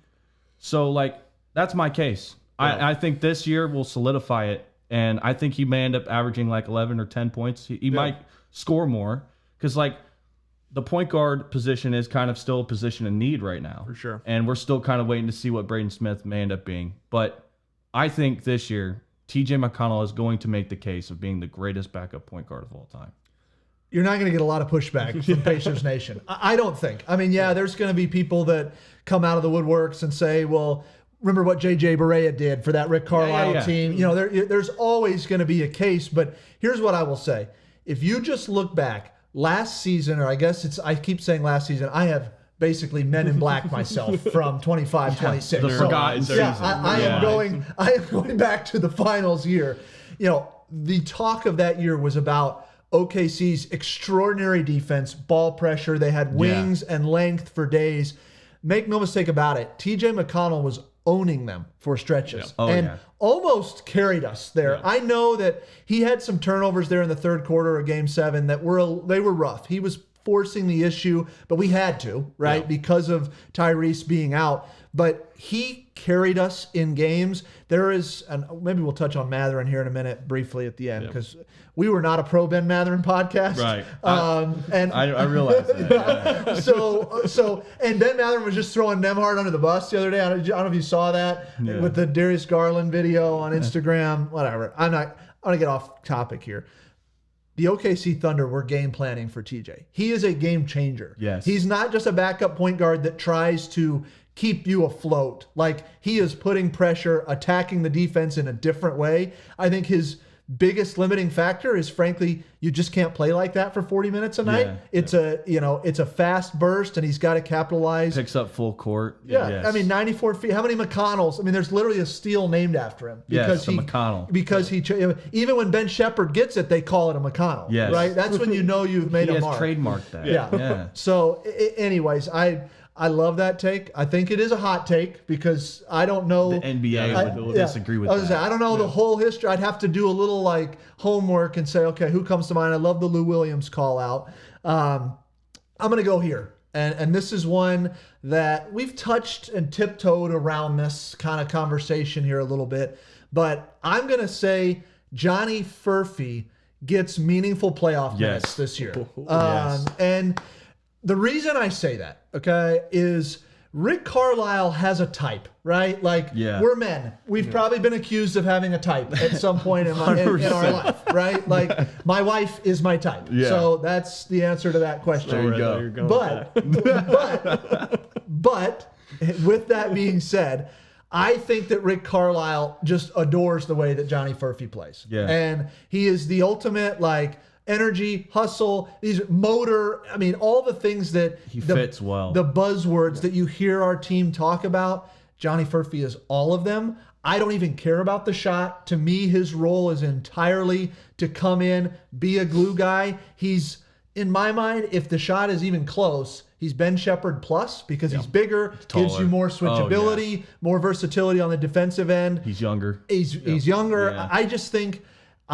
So like that's my case. I think this year will solidify it, and I think he may end up averaging like 11 or 10 points. He might score more because like the point guard position is kind of still a position in need right now. For sure. And we're still kind of waiting to see what Braden Smith may end up being. But I think this year, TJ McConnell is going to make the case of being the greatest backup point guard of all time. You're not going to get a lot of pushback from Pacers Nation. I don't think. I mean, there's going to be people that come out of the woodworks and say, well, remember what J.J. Barea did for that Rick Carlisle team. There's always going to be a case, but here's what I will say. If you just look back last season, or I keep saying last season, I have basically Men in Black myself from 25, 26. The forgotten season. I am going back to the finals year. The talk of that year was about OKC's extraordinary defense, ball pressure. They had wings and length for days. Make no mistake about it, TJ McConnell was owning them for stretches almost carried us there. I know that he had some turnovers there in the third quarter of Game 7 that were rough. He was forcing the issue, but we had to, right? Because of Tyrese being out. But he carried us in games. There is, and maybe we'll touch on Mathurin here in a minute briefly at the end, because we were not a pro Ben Mathurin podcast. Right. And I realize that. So and Ben Mathurin was just throwing Nembhard under the bus the other day. I don't know if you saw that with the Darius Garland video on Instagram, whatever. I'm going to get off topic here. The OKC Thunder were game planning for TJ. He is a game changer. Yes. He's not just a backup point guard that tries to keep you afloat. Like, he is putting pressure, attacking the defense in a different way. I think his biggest limiting factor is, frankly, you just can't play like that for 40 minutes a night. It's a fast burst, and he's got to capitalize. Picks up full court. Yeah. Yes. I mean, 94 feet. How many McConnells? I mean, there's literally a steal named after him. McConnell. Because even when Ben Shepherd gets it, they call it a McConnell. Yes. Right? That's when you know you've made he a mark. He has trademarked that. Yeah. So, anyways, I love that take. I think it is a hot take because I don't know. The NBA will disagree with that. I don't know the whole history. I'd have to do a little homework and say, okay, who comes to mind? I love the Lou Williams call out. I'm going to go here. And this is one that we've touched and tiptoed around this kind of conversation here a little bit. But I'm going to say Johnny Furphy gets meaningful playoff minutes this year. And the reason I say that, okay, is Rick Carlisle has a type, right? Like, we're men. We've probably been accused of having a type at some point in our life, right? Like, my wife is my type. So that's the answer to that question. There you go. But with that being said, I think that Rick Carlisle just adores the way that Johnny Furphy plays. And he is the ultimate, like, energy, hustle, these motor. I mean, all the things that he fits well. The buzzwords that you hear our team talk about, Johnny Furphy is all of them. I don't even care about the shot. To me, his role is entirely to come in, be a glue guy. He's, in my mind, if the shot is even close, he's Ben Shepherd plus, because he's bigger, gives you more switchability, more versatility on the defensive end. He's younger. He's younger.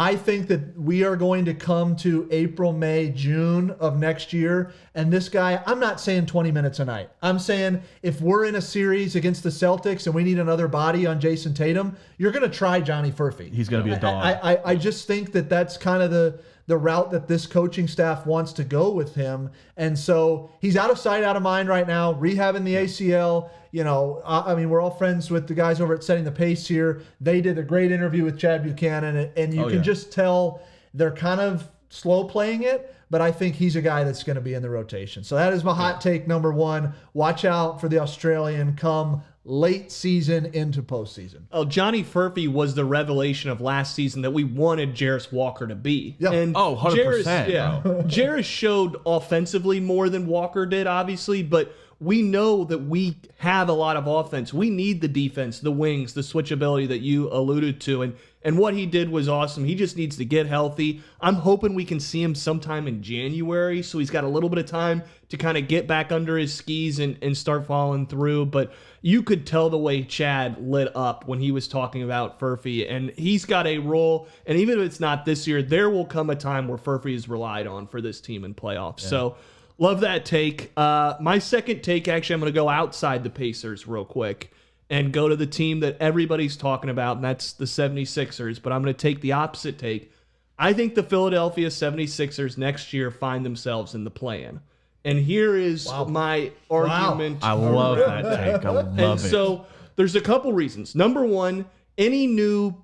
I think that we are going to come to April, May, June of next year, and this guy, I'm not saying 20 minutes a night. I'm saying if we're in a series against the Celtics and we need another body on Jason Tatum, you're going to try Johnny Furphy. He's going to be a dog. I just think that that's kind of the route that this coaching staff wants to go with him. And so he's out of sight, out of mind right now, rehabbing the ACL. You know, I mean, we're all friends with the guys over at Setting the Pace here. They did a great interview with Chad Buchanan, and you can just tell they're kind of slow playing it, but I think he's a guy that's going to be in the rotation. So that is my hot take number one. Watch out for the Australian come late season into postseason. Oh, Johnny Furphy was the revelation of last season that we wanted Jarris Walker to be. Yeah. And 100%. Jarris showed offensively more than Walker did, obviously, but we know that we have a lot of offense. We need the defense, the wings, the switchability that you alluded to. And what he did was awesome. He just needs to get healthy. I'm hoping we can see him sometime in January, so he's got a little bit of time to kind of get back under his skis and start following through. But you could tell the way Chad lit up when he was talking about Furphy, and he's got a role. And even if it's not this year, there will come a time where Furphy is relied on for this team in playoffs. So love that take. My second take, actually, I'm going to go outside the Pacers real quick and go to the team that everybody's talking about, and that's the 76ers. But I'm going to take the opposite take. I think the Philadelphia 76ers next year find themselves in the play-in. And here is my argument. I love that take. I love it. So there's a couple reasons. Number one, any new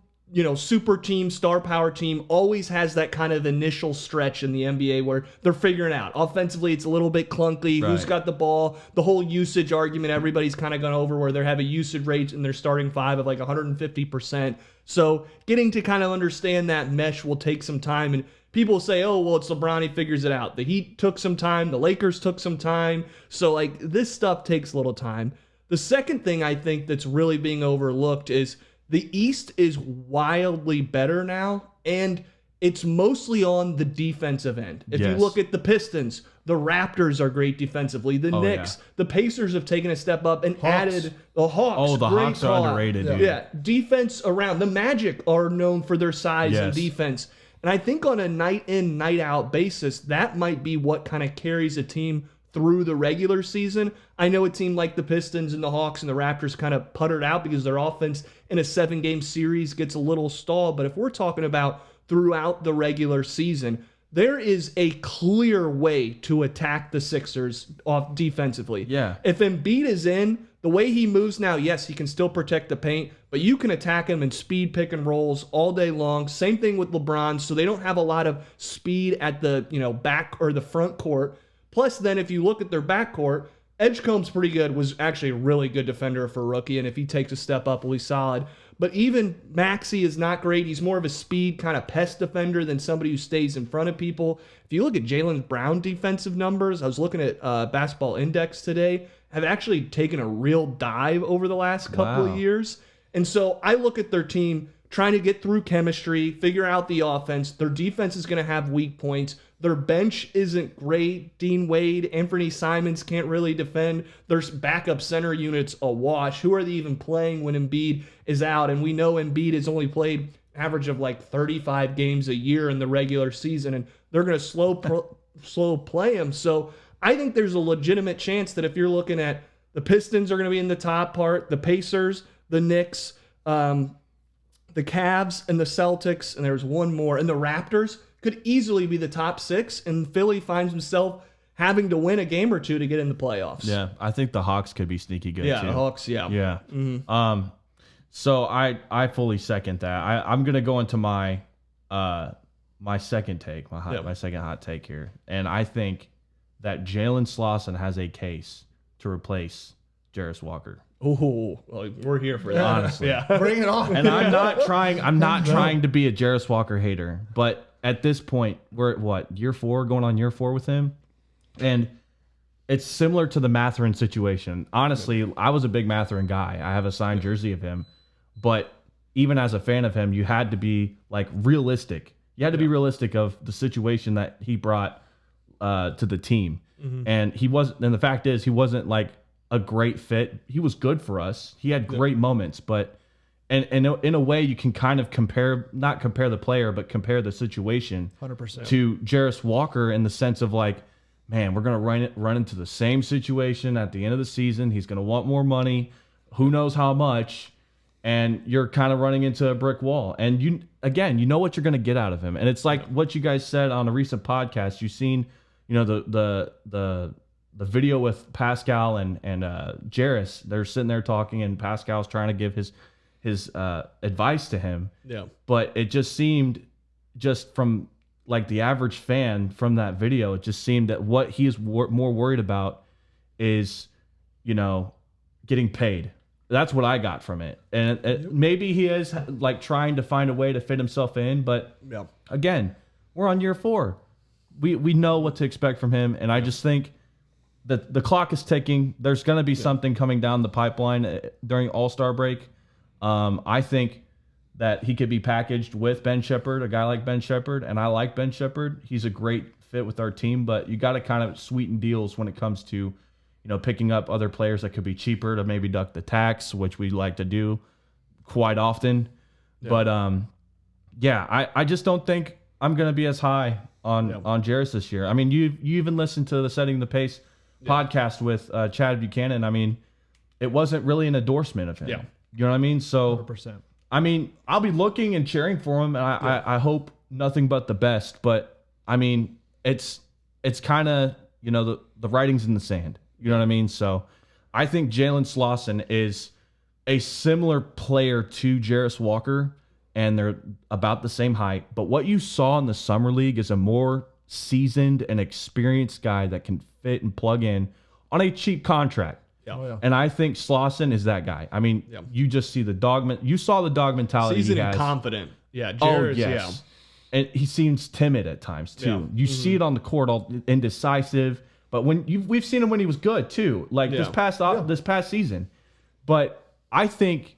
super team, star power team always has that kind of initial stretch in the NBA where they're figuring out. Offensively, it's a little bit clunky. Right. Who's got the ball? The whole usage argument, everybody's kind of gone over where they have a usage rate in their starting five of like 150%. So getting to kind of understand that mesh will take some time. And people say, oh, well, it's LeBron, he figures it out. The Heat took some time. The Lakers took some time. So like this stuff takes a little time. The second thing I think that's really being overlooked is the East is wildly better now, and it's mostly on the defensive end. If you look at the Pistons, the Raptors are great defensively. The Knicks, the Pacers have taken a step up and added the Hawks. Oh, the Hawks are underrated, dude. Yeah, defense around. The Magic are known for their size and defense. And I think on a night in, night out basis, that might be what kind of carries a team through the regular season. I know a team like the Pistons and the Hawks and the Raptors kind of puttered out because their offense in a 7-game series gets a little stalled. But if we're talking about throughout the regular season, there is a clear way to attack the Sixers off defensively. Yeah. If Embiid is in, the way he moves now, yes, he can still protect the paint, but you can attack him in speed pick and rolls all day long. Same thing with LeBron. So they don't have a lot of speed at the back or the front court. Plus, then if you look at their backcourt, Edgecombe's pretty good, was actually a really good defender for a rookie, and if he takes a step up, will be solid. But even Maxey is not great. He's more of a speed kind of pest defender than somebody who stays in front of people. If you look at Jaylen Brown defensive numbers, I was looking at Basketball Index today, have actually taken a real dive over the last couple of years. And so I look at their team trying to get through chemistry, figure out the offense. Their defense is going to have weak points. Their bench isn't great. Dean Wade, Anthony Simons can't really defend. Their backup center unit's a wash. Who are they even playing when Embiid is out? And we know Embiid has only played average of like 35 games a year in the regular season, and they're going to slow play him. So I think there's a legitimate chance that if you're looking at the Pistons are going to be in the top part, the Pacers, the Knicks, the Cavs, and the Celtics, and there's one more, and the Raptors could easily be the top 6, and Philly finds himself having to win a game or two to get in the playoffs. Yeah, I think the Hawks could be sneaky good Yeah, too. the Hawks, yeah. Yeah. So I fully second that. I'm gonna go into my my second take, my second hot take here, and I think that Jalen Slauson has a case to replace Jarace Walker. Oh, well, we're here for that. Honestly, Yeah. Bring it on. And I'm not trying to be a Jarace Walker hater, but at this point, we're at what, year 4, going on year 4 with him, and it's similar to the Mathurin situation. Honestly, I was a big Mathurin guy. I have a signed jersey of him, but even as a fan of him, you had to be like realistic. You had to be realistic of the situation that he brought to the team, and he wasn't. And the fact is, he wasn't like a great fit. He was good for us. He had great moments, but and in a way, you can kind of not compare the player, but compare the situation 100%. to Jarace Walker in the sense of like, man, we're gonna run into the same situation at the end of the season. He's gonna want more money, who knows how much, and you're kind of running into a brick wall. And you know what you're gonna get out of him. And it's like what you guys said on a recent podcast. You've seen, the video with Pascal and Jarace. They're sitting there talking, and Pascal's trying to give his advice to him. Yeah. But it just seemed, just from like the average fan from that video, it just seemed that what he is more worried about is, getting paid. That's what I got from it. And maybe he is like trying to find a way to fit himself in, but again, we're on year 4. We know what to expect from him, and I just think that the clock is ticking. There's going to be something coming down the pipeline during All-Star break. I think that he could be packaged with Ben Shepherd, a guy like Ben Shepherd, and I like Ben Shepherd. He's a great fit with our team, but you got to kind of sweeten deals when it comes to, picking up other players that could be cheaper to maybe duck the tax, which we like to do quite often. Yeah. But I just don't think I'm going to be as high on Jarace this year. I mean, you even listened to the Setting the Pace podcast with Chad Buchanan. I mean, it wasn't really an endorsement of him. Yeah. You know what I mean? So 100%. I mean, I'll be looking and cheering for him, and I hope nothing but the best. But I mean, it's kind of, the writing's in the sand. You know what I mean? So I think Jalen Slauson is a similar player to Jarace Walker, and they're about the same height. But what you saw in the Summer League is a more seasoned and experienced guy that can fit and plug in on a cheap contract. Yeah. Oh, yeah. And I think Slauson is that guy. I mean, you just see you saw the dog mentality. Seasoned he has. and confident. Yeah. Jarace, yes. Yeah. And he seems timid at times too. Yeah. You see it on the court, all indecisive. But we've seen him when he was good too, like this past season. But I think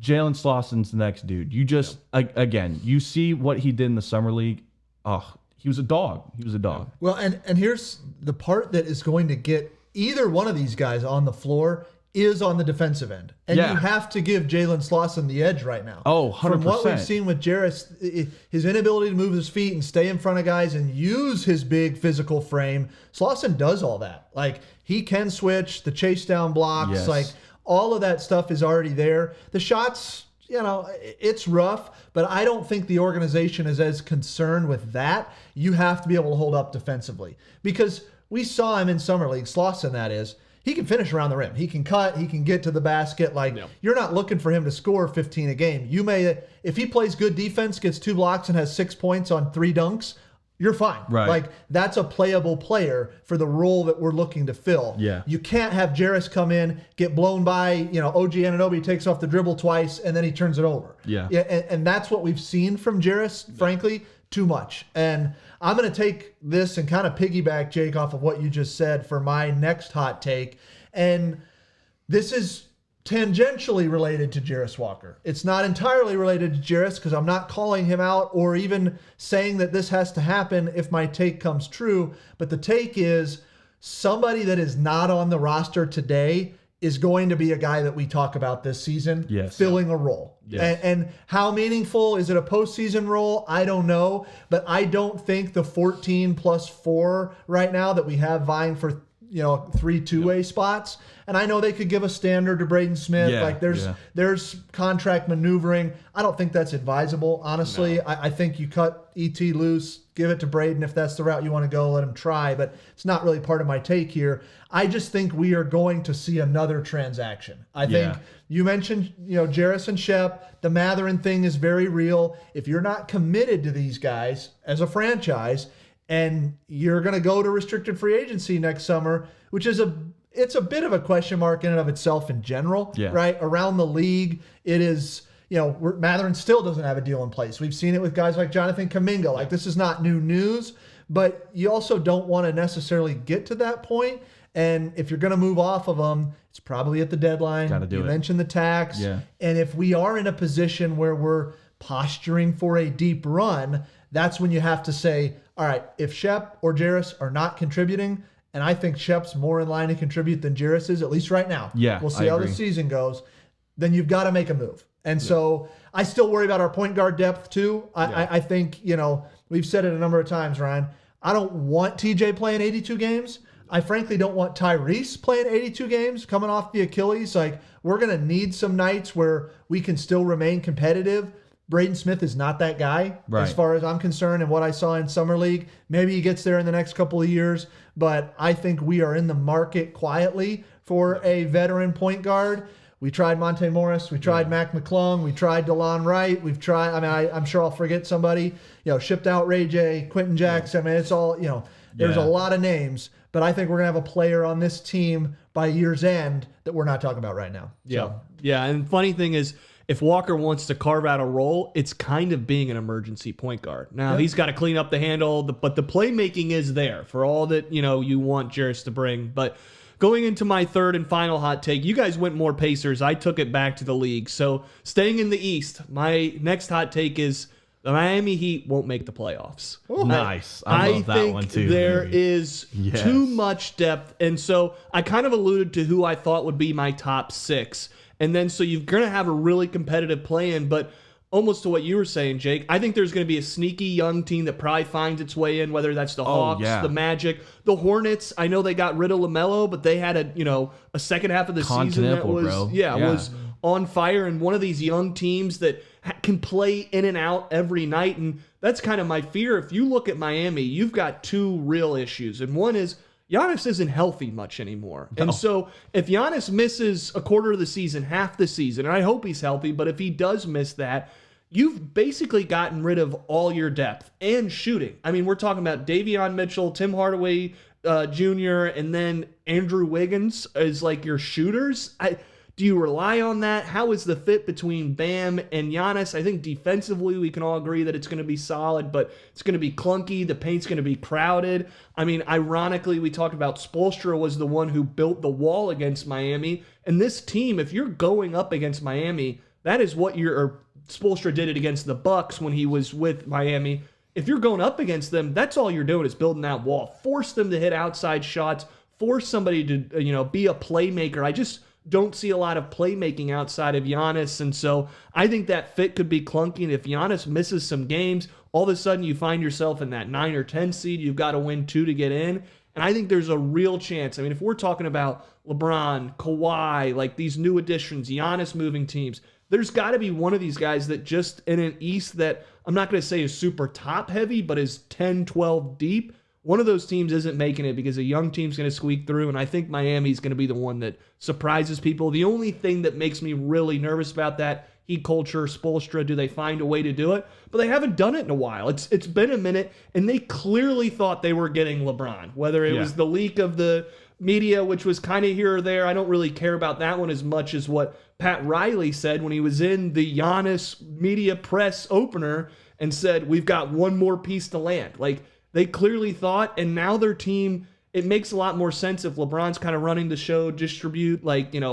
Jalen Slauson's the next dude. You just again, you see what he did in the Summer League. Oh, he was a dog. He was a dog. Well, and here's the part that is going to get either one of these guys on the floor is on the defensive end. And you have to give Jalen Slauson the edge right now. Oh, 100%. From what we've seen with Jarace, his inability to move his feet and stay in front of guys and use his big physical frame, Slauson does all that. Like, he can switch, the chase down blocks, like all of that stuff is already there. The shots, it's rough, but I don't think the organization is as concerned with that. You have to be able to hold up defensively, because we saw him in Summer League, Slauson that is. He can finish around the rim. He can cut. He can get to the basket. You're not looking for him to score 15 a game. You may, if he plays good defense, gets 2 blocks and has 6 points on 3 dunks, you're fine. Right. That's a playable player for the role that we're looking to fill. Yeah. You can't have Jarace come in, get blown by, OG Anunoby takes off the dribble twice, and then he turns it over. Yeah. And that's what we've seen from Jarace, frankly, too much. And I'm going to take this and kind of piggyback, Jake, off of what you just said for my next hot take. And this is tangentially related to Jarace Walker. It's not entirely related to Jarace, because I'm not calling him out or even saying that this has to happen if my take comes true. But the take is somebody that is not on the roster today is going to be a guy that we talk about this season, filling a role. Yes. And how meaningful? Is it a postseason role? I don't know. But I don't think the 14 plus 4 right now that we have vying for 3 two-way spots. And I know they could give a standard to Braden Smith. There's contract maneuvering. I don't think that's advisable, honestly. No. I think you cut ET loose, give it to Braden if that's the route you want to go. Let him try, but it's not really part of my take here. I just think we are going to see another transaction. I think you mentioned, Jarris and Shep. The Mathurin thing is very real. If you're not committed to these guys as a franchise, and you're going to go to restricted free agency next summer, which is it's a bit of a question mark in and of itself in general, right? Around the league, it is. Mathurin still doesn't have a deal in place. We've seen it with guys like Jonathan Kuminga. Like, this is not new news, but you also don't want to necessarily get to that point. And if you're going to move off of them, it's probably at the deadline. You mentioned the tax. Yeah. And if we are in a position where we're posturing for a deep run, that's when you have to say, all right, if Shep or Jarris are not contributing, and I think Shep's more in line to contribute than Jarris is, at least right now. Yeah, we'll see how the season goes. Then you've got to make a move. And so I still worry about our point guard depth too. I think, we've said it a number of times, Ryan. I don't want TJ playing 82 games. I frankly don't want Tyrese playing 82 games coming off the Achilles. Like, we're going to need some nights where we can still remain competitive. Braden Smith is not that guy as far as I'm concerned and what I saw in Summer League. Maybe he gets there in the next couple of years, but I think we are in the market quietly for a veteran point guard. We tried Monte Morris. We tried Mac McClung. We tried DeLon Wright. We've tried, I'm sure I'll forget somebody, shipped out Ray J, Quentin Jackson. It's all, there's a lot of names, but I think we're going to have a player on this team by year's end that we're not talking about right now. Yeah. And funny thing is, if Walker wants to carve out a role, it's kind of being an emergency point guard. Now, he's got to clean up the handle, but the playmaking is there for all that, you want Jarris to bring. But going into my third and final hot take, you guys went more Pacers. I took it back to the league. So staying in the East, my next hot take is the Miami Heat won't make the playoffs. Ooh, nice. I love that one too. There is too much depth. And so I kind of alluded to who I thought would be my top 6. And then so you're going to have a really competitive play-in, but almost to what you were saying, Jake, I think there's going to be a sneaky young team that probably finds its way in, whether that's the Hawks, the Magic, the Hornets. I know they got rid of LaMelo, but they had a second half of the season that was on fire, and one of these young teams that can play in and out every night. And that's kind of my fear. If you look at Miami, you've got two real issues, and one is Giannis isn't healthy much anymore. And so if Giannis misses a quarter of the season, half the season, and I hope he's healthy, but if he does miss that, you've basically gotten rid of all your depth and shooting. I mean, we're talking about Davion Mitchell, Tim Hardaway Jr., and then Andrew Wiggins as like your shooters. Do you rely on that? How is the fit between Bam and Giannis? I think defensively we can all agree that it's going to be solid, but it's going to be clunky. The paint's going to be crowded. I mean, ironically, we talked about Spoelstra was the one who built the wall against Miami. And this team, if you're going up against Miami, that is what Spoelstra did it against the Bucks when he was with Miami. If you're going up against them, that's all you're doing is building that wall. Force them to hit outside shots. Force somebody to, be a playmaker. I just don't see a lot of playmaking outside of Giannis, and so I think that fit could be clunky, and if Giannis misses some games, all of a sudden you find yourself in that 9 or 10 seed. You've got to win 2 to get in, and I think there's a real chance. I mean, if we're talking about LeBron, Kawhi, like these new additions, Giannis moving teams, there's got to be one of these guys that just in an East that I'm not going to say is super top heavy, but is 10, 12 deep. One of those teams isn't making it because a young team's going to squeak through, and I think Miami's going to be the one that surprises people. The only thing that makes me really nervous about that, Heat culture, Spoelstra, do they find a way to do it? But they haven't done it in a while. It's been a minute, and they clearly thought they were getting LeBron, whether it was the leak of the media, which was kind of here or there. I don't really care about that one as much as what Pat Riley said when he was in the Giannis media press opener and said, we've got one more piece to land. Like, they clearly thought, and now their team, it makes a lot more sense if LeBron's kind of running the show, distribute,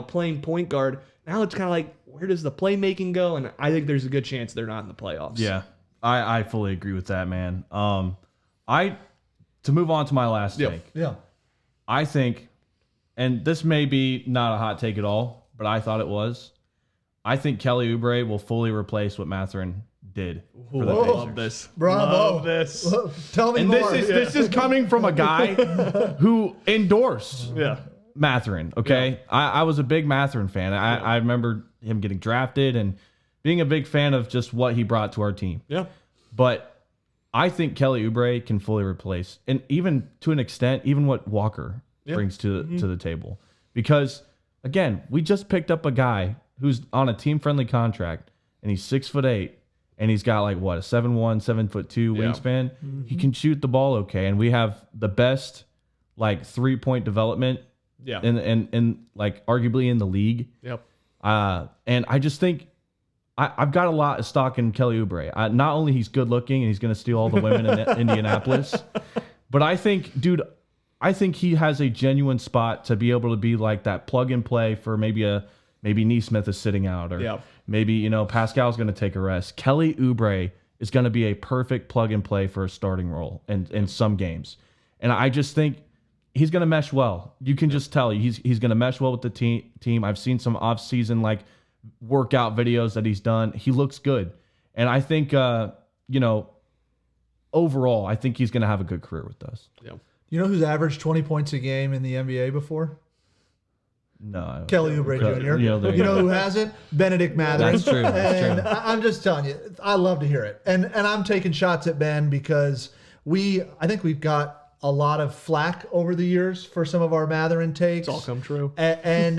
playing point guard. Now it's kind of like, where does the playmaking go? And I think there's a good chance they're not in the playoffs. Yeah, I fully agree with that, man. To move on to my last take. Yeah. I think, and this may be not a hot take at all, but I thought it was. I think Kelly Oubre will fully replace what Mathurin did for the Pacers. Love this. Bravo. Love this. Tell me and more. This is coming from a guy who endorsed Mathurin, okay? Yeah. I was a big Mathurin fan. I remember him getting drafted and being a big fan of just what he brought to our team. Yeah. But I think Kelly Oubre can fully replace, and even to an extent, even what Walker brings to the table. Because again, we just picked up a guy who's on a team-friendly contract, and he's 6'8", and he's got like what, a 7'1", 7'2" wingspan. He can shoot the ball okay, and we have the best like 3-point development. And like arguably in the league. And I just think I've got a lot of stock in Kelly Oubre. Not only he's good looking and he's going to steal all the women in Indianapolis, but I think he has a genuine spot to be able to be like that plug and play for maybe Neesmith is sitting out, or maybe Pascal's going to take a rest. Kelly Oubre is going to be a perfect plug and play for a starting role in some games, and I just think he's going to mesh well. You can just tell he's going to mesh well with the team. I've seen some off-season like workout videos that he's done. He looks good. And I think, overall, I think he's going to have a good career with us. Yeah. You know who's averaged 20 points a game in the NBA before? No. Kelly Oubre Jr. You know who hasn't? Benedict Mathurin. That's true. And I'm just telling you, I love to hear it. And I'm taking shots at Ben because I think we've got a lot of flack over the years for some of our Mathurin takes. It's all come true. And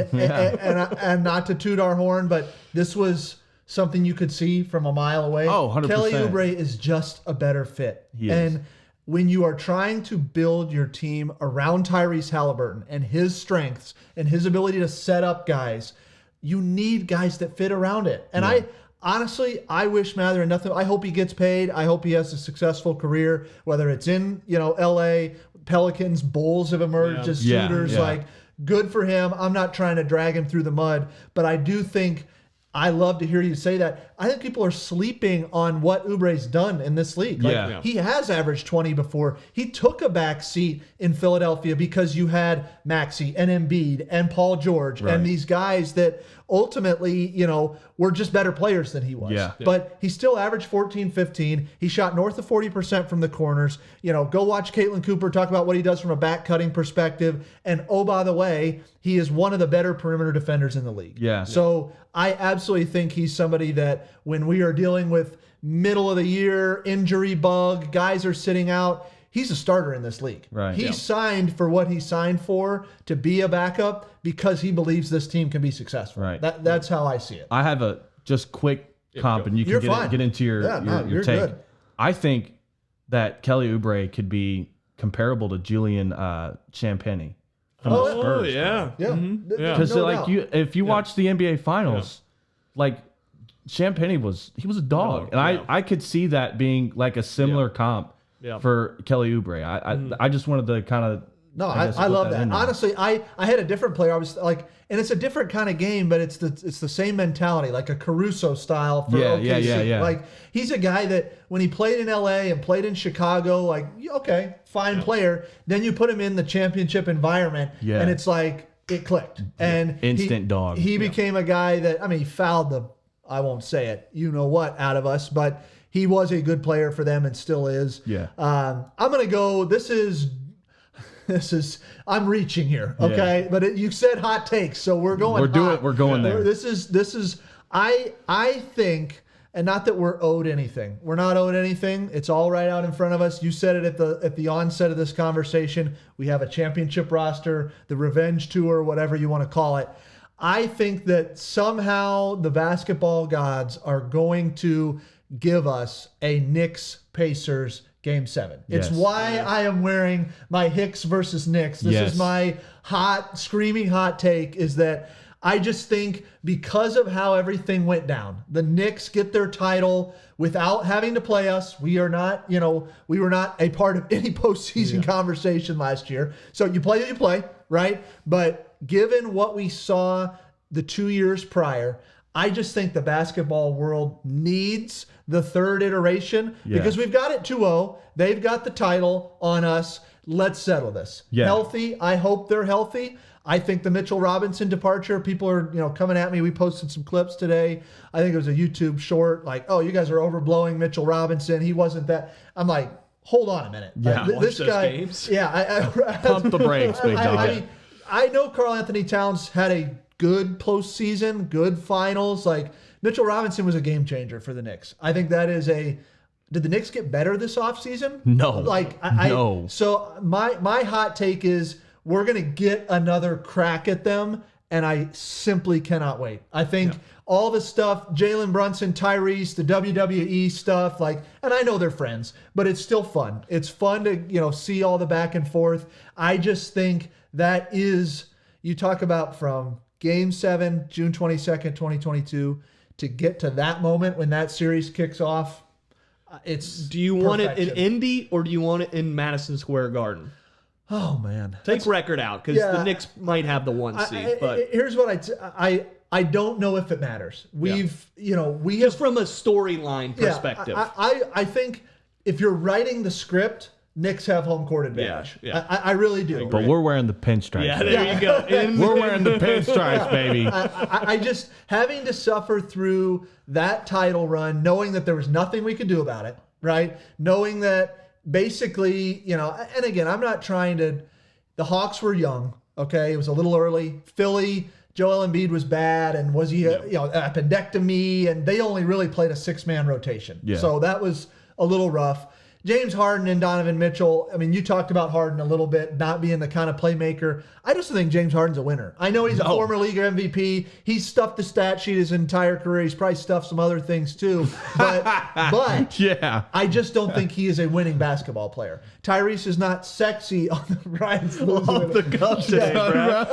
not to toot our horn, but this was something you could see from a mile away. Oh, 100%. Kelly Oubre is just a better fit. He is. And when you are trying to build your team around Tyrese Halliburton and his strengths and his ability to set up guys, you need guys that fit around it. And honestly, I wish Mathurin nothing. I hope he gets paid. I hope he has a successful career, whether it's in LA, Pelicans, Bulls have emerged as suitors. Like, good for him. I'm not trying to drag him through the mud, but I do think I love to hear you say that. I think people are sleeping on what Oubre's done in this league. Like, he has averaged 20 before. He took a back seat in Philadelphia because you had Maxey and Embiid and Paul George and these guys that ultimately, were just better players than he was. But he still averaged 14, 15. He shot north of 40% from the corners. Go watch Caitlin Cooper talk about what he does from a back cutting perspective. And oh, by the way, he is one of the better perimeter defenders in the league. So I absolutely think he's somebody that when we are dealing with middle of the year injury bug, guys are sitting out, he's a starter in this league. He signed for what he signed for, to be a backup, because he believes this team can be successful. That's how I see it. I have a just quick comp, and you can get into your take. Good. I think that Kelly Oubre could be comparable to Julian Champagnie from the Spurs. Because if you watch the NBA Finals, like Champagnie was a dog, and I could see that being like a similar comp for Kelly Oubre. I just wanted to kind of. No, I love that. Honestly, I had a different player. I was like, and it's a different kind of game, but it's the same mentality, like a Caruso style for OKC. Like, he's a guy that when he played in LA and played in Chicago, like, okay, fine player. Then you put him in the championship environment, and it's like it clicked. And instant dog. He became a guy that, he fouled the, I won't say it, what, out of us, but he was a good player for them and still is. I'm gonna go. This is I'm reaching here, okay? But you said hot takes, so we're going. We're going there. This is I think, and not that we're owed anything. We're not owed anything. It's all right out in front of us. You said it at the onset of this conversation. We have a championship roster, the revenge tour, whatever you want to call it. I think that somehow the basketball gods are going to give us a Knicks-Pacers Game 7. It's why I am wearing my Hicks versus Knicks. This is my screaming hot take, is that I just think because of how everything went down, the Knicks get their title without having to play us. We are not, we were not a part of any postseason conversation last year. So you play, right? But given what we saw the 2 years prior, I just think the basketball world needs the third iteration because we've got it 2-0. They've got the title on us. Let's settle this. Healthy. I hope they're healthy. I think the Mitchell Robinson departure, people are, coming at me. We posted some clips today. I think it was a YouTube short, like, oh, you guys are overblowing Mitchell Robinson. He wasn't that. I'm like, hold on a minute. This guy. Games. Pump the brakes, big dog. I know Karl Anthony Towns had a good postseason, good finals. Like, Mitchell Robinson was a game changer for the Knicks. I think that is did the Knicks get better this offseason? No. No. So my hot take is we're going to get another crack at them, and I simply cannot wait. I think all the stuff, Jalen Brunson, Tyrese, the WWE stuff, and I know they're friends, but it's still fun. It's fun to, see all the back and forth. I just think that is, you talk about from Game 7, June 22nd, 2022, to get to that moment when that series kicks off. Do you want it in Indy or do you want it in Madison Square Garden? Oh man, take record out because the Knicks might have the 1 seed. But here's what I don't know if it matters. We just from a storyline perspective. I think if you're writing the script, Knicks have home court advantage. I really do. But we're wearing the pinstripes. Yeah, there you go. We're wearing the pinstripes, baby. I just, having to suffer through that title run, knowing that there was nothing we could do about it, right? Knowing that basically, and again, I'm not trying to, the Hawks were young, okay? It was a little early. Philly, Joel Embiid was bad, and was he, appendectomy, and they only really played a 6-man rotation. Yeah. So that was a little rough. James Harden and Donovan Mitchell, I mean, you talked about Harden a little bit, not being the kind of playmaker. I just think James Harden's a winner. I know he's a former league MVP. He's stuffed the stat sheet his entire career. He's probably stuffed some other things too. But yeah, I just don't think he is a winning basketball player. Tyrese is not sexy on the Ryan's off the cuff today, bro.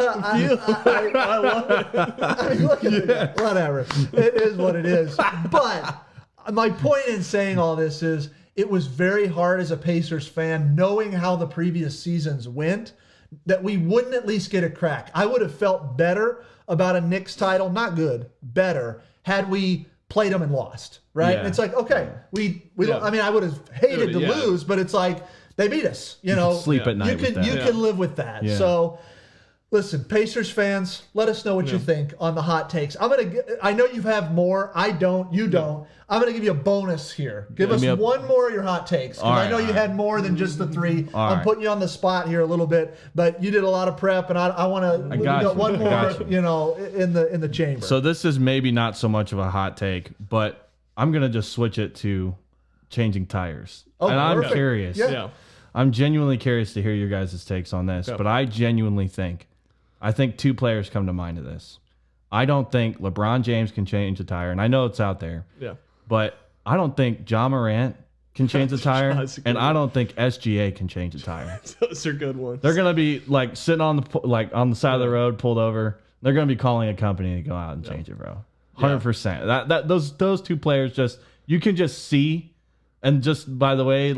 I love it. I mean, look at it. Whatever. It is what it is. But my point in saying all this is, it was very hard as a Pacers fan, knowing how the previous seasons went, that we wouldn't at least get a crack. I would have felt better about a Knicks title, not good, better, had we played them and lost, right? Yeah. And it's like, okay, we don't, I mean, I would have hated to lose, but it's like, they beat us, You can sleep at night with that. You can live with that. Yeah. So, listen, Pacers fans, let us know what you think on the hot takes. I know you have more. I don't. You don't. I'm going to give you a bonus here. Give us one more of your hot takes. Because I know you had more than just the 3. I'm putting you on the spot here a little bit, but you did a lot of prep, and I want to one more, in the chamber. So this is maybe not so much of a hot take, but I'm going to just switch it to changing tires. Oh, and I'm perfect. curious. Yeah. I'm genuinely curious to hear your guys' takes on this, but I genuinely think 2 players come to mind to this. I don't think LeBron James can change a tire, and I know it's out there. Yeah. But I don't think Ja Morant can change a tire, and I don't think SGA can change a tire. Those are good ones. They're gonna be sitting on the side of the road, pulled over. They're gonna be calling a company to go out and change it, bro. 100%. Those 2 players you can just see, and just by the way,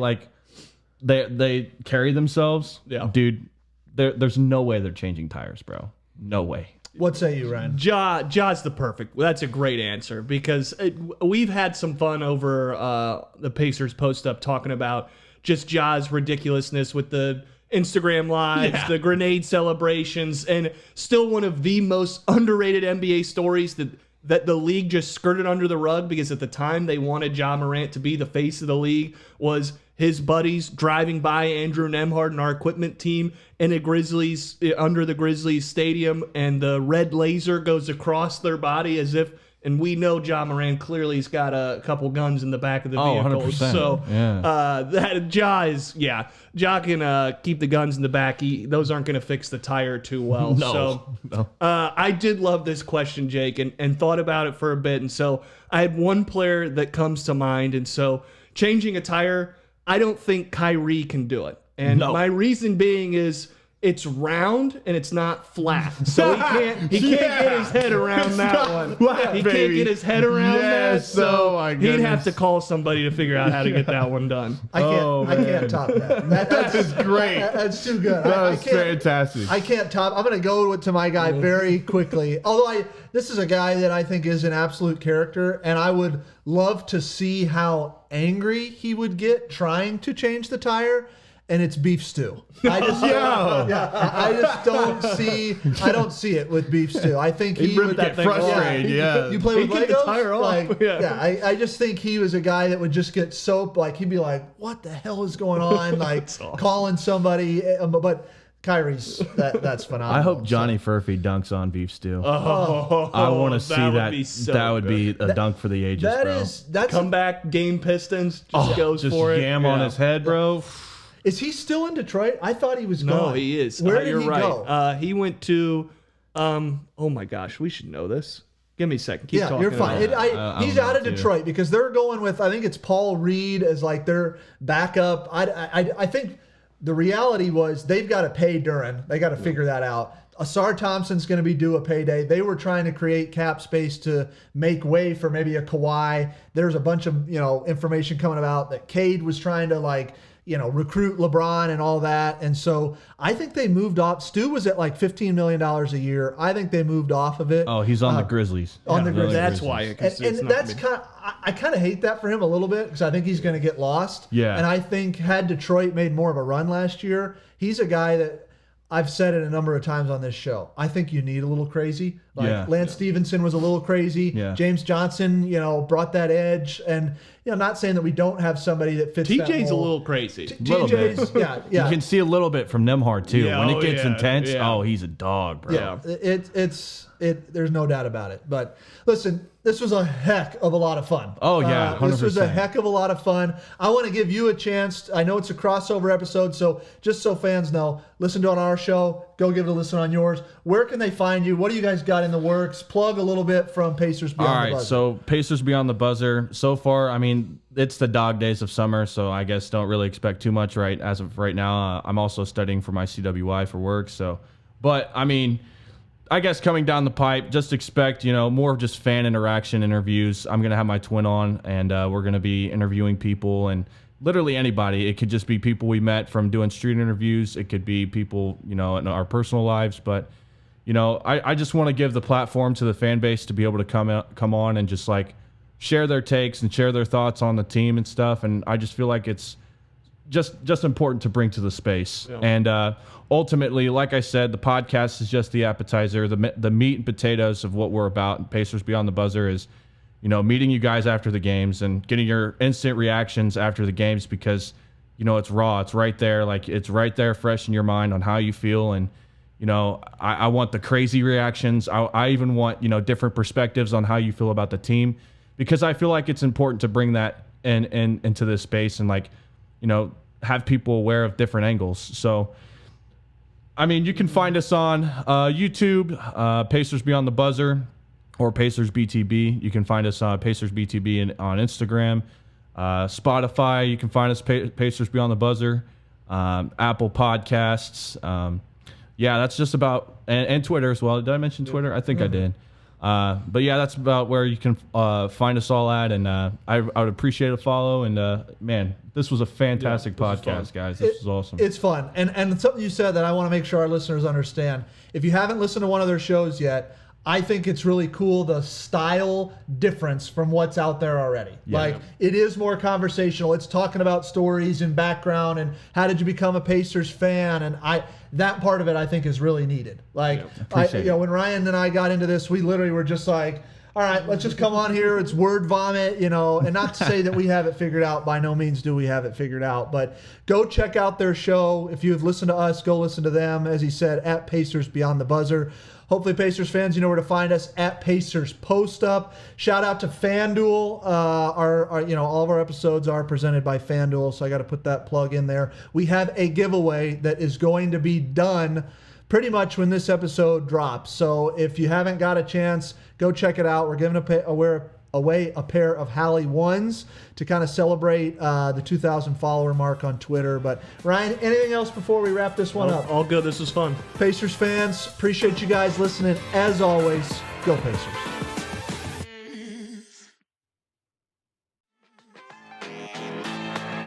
they carry themselves. Yeah, dude. There's no way they're changing tires, bro. No way. What say you, Ryan? Ja's the perfect. That's a great answer because we've had some fun over the Pacers post up talking about just Ja's ridiculousness with the Instagram lives, the grenade celebrations, and still one of the most underrated NBA stories that the league just skirted under the rug because at the time they wanted Ja Morant to be the face of the league was his buddies driving by Andrew Nembhard and our equipment team in under the Grizzlies stadium, and the red laser goes across their body as if, and we know Ja Morant clearly has got a couple guns in the back of the vehicle. 100%. So Ja can keep the guns in the back. Those aren't going to fix the tire too well. No. I did love this question, Jake, and thought about it for a bit. And so I had one player that comes to mind. And so changing a tire, I don't think Kyrie can do it. And my reason being is it's round and it's not flat. So he can't get his head around that one. Flat, he baby. can't get his head around that. So my he'd have goodness. to call somebody to figure out how to get that one done. I can't top that. That is great. That's too good. That I was can't- fantastic. I can't top. I'm going to go to my guy very quickly. Although this is a guy that I think is an absolute character, and I would love to see how angry he would get trying to change the tire. And it's Beef Stew. I just I don't see it with Beef Stew. I think he would that thing frustrated. Yeah. You play with He'd get the Legos? tire off. I just think he was a guy that would just get soap. He'd be like, what the hell is going on? Calling somebody. But Kyrie's that's phenomenal. I hope Johnny Furphy dunks on beef stew. Oh, I want to see that. Would be so that would good. be a dunk for the ages, bro. That's Comeback game Pistons just goes Just for it. yam on his head, bro. Is he still in Detroit? I thought he was No, gone. he is. Where did you're he right. go? He went to. Oh my gosh, we should know this. Give me a second. Keep Yeah, talking. you're fine. He's out of Detroit because they're going with, I think it's Paul Reed as like their backup. I think the reality was they've got to pay Duren. They got to figure that out. Asar Thompson's going to be due a payday. They were trying to create cap space to make way for maybe a Kawhi. There's a bunch of information coming about that Cade was trying to recruit LeBron and all that. And so I think they moved off. Stu was at like $15 million a year. I think they moved off of it. Oh, he's on the Grizzlies. On the Grizzlies. That's why. And that's kind of, I kind of hate that for him a little bit because I think he's going to get lost. Yeah. And I think had Detroit made more of a run last year, he's a guy that I've said it a number of times on this show. I think you need a little crazy. Lance Stevenson was a little crazy. Yeah. James Johnson, brought that edge. And not saying that we don't have somebody that fits. TJ's that a mold. little crazy. TJ's, yeah. You can see a little bit from Nemhard too. Yeah, When it gets intense, yeah. he's a dog, bro. Yeah, there's no doubt about it. But listen, this was a heck of a lot of fun. Oh, yeah, this was a 100%. heck of a lot of fun. I want to give you a chance. I know it's a crossover episode, so just so fans know, listen to it on our show. Go give it a listen on yours. Where can they find you? What do you guys got in the works? Plug a little bit from Pacers Beyond All the right, Buzzer. so Pacers Beyond the Buzzer. So far, I mean, it's the dog days of summer, so I guess don't really expect too much as of right now. I'm also studying for my CWI for work, but I mean, I guess coming down the pipe, just expect, more of just fan interaction interviews. I'm going to have my twin on, and we're going to be interviewing people and literally anybody. It could just be people we met from doing street interviews. It could be people, in our personal lives. But, I just want to give the platform to the fan base to be able to come on and just share their takes and share their thoughts on the team and stuff. And I just feel like it's just important to bring to the space. Yeah. And ultimately, like I said, the podcast is just the appetizer. The meat and potatoes of what we're about. Pacers Beyond the Buzzer is, meeting you guys after the games and getting your instant reactions after the games because, it's raw. It's right there. It's right there fresh in your mind on how you feel. And, I want the crazy reactions. I even want, different perspectives on how you feel about the team because I feel like it's important to bring that into this space and have people aware of different angles. So, I mean, you can find us on YouTube, Pacers Beyond the Buzzer, or Pacers BTB. You can find us on Pacers BTB on Instagram, Spotify. You can find us Pacers Beyond the Buzzer, Apple Podcasts. Yeah, that's just about, and Twitter as well. Did I mention Twitter? I think I did. But yeah, that's about where you can find us all at, and I would appreciate a follow. And man, this was a fantastic podcast, guys. This was awesome. It's fun, and something you said that I want to make sure our listeners understand. If you haven't listened to one of their shows yet, I think it's really cool the style difference from what's out there already. Yeah. It is more conversational. It's talking about stories and background and how did you become a Pacers fan, and that part of it I think is really needed. When Ryan and I got into this, we literally were just like, all right, let's just come on here. It's word vomit, and not to say that we have it figured out. By no means do we have it figured out. But go check out their show. If you've listened to us, go listen to them. As he said, at Pacers Beyond the Buzzer. Hopefully, Pacers fans, you know where to find us at Pacers Post Up. Shout out to FanDuel. All of our episodes are presented by FanDuel, so I got to put that plug in there. We have a giveaway that is going to be done pretty much when this episode drops. So if you haven't got a chance, go check it out. We're giving away a pair of Hallie ones to kind of celebrate the 2,000 follower mark on Twitter. But Ryan, anything else before we wrap this one up? All good. This was fun. Pacers fans, appreciate you guys listening. As always, go Pacers.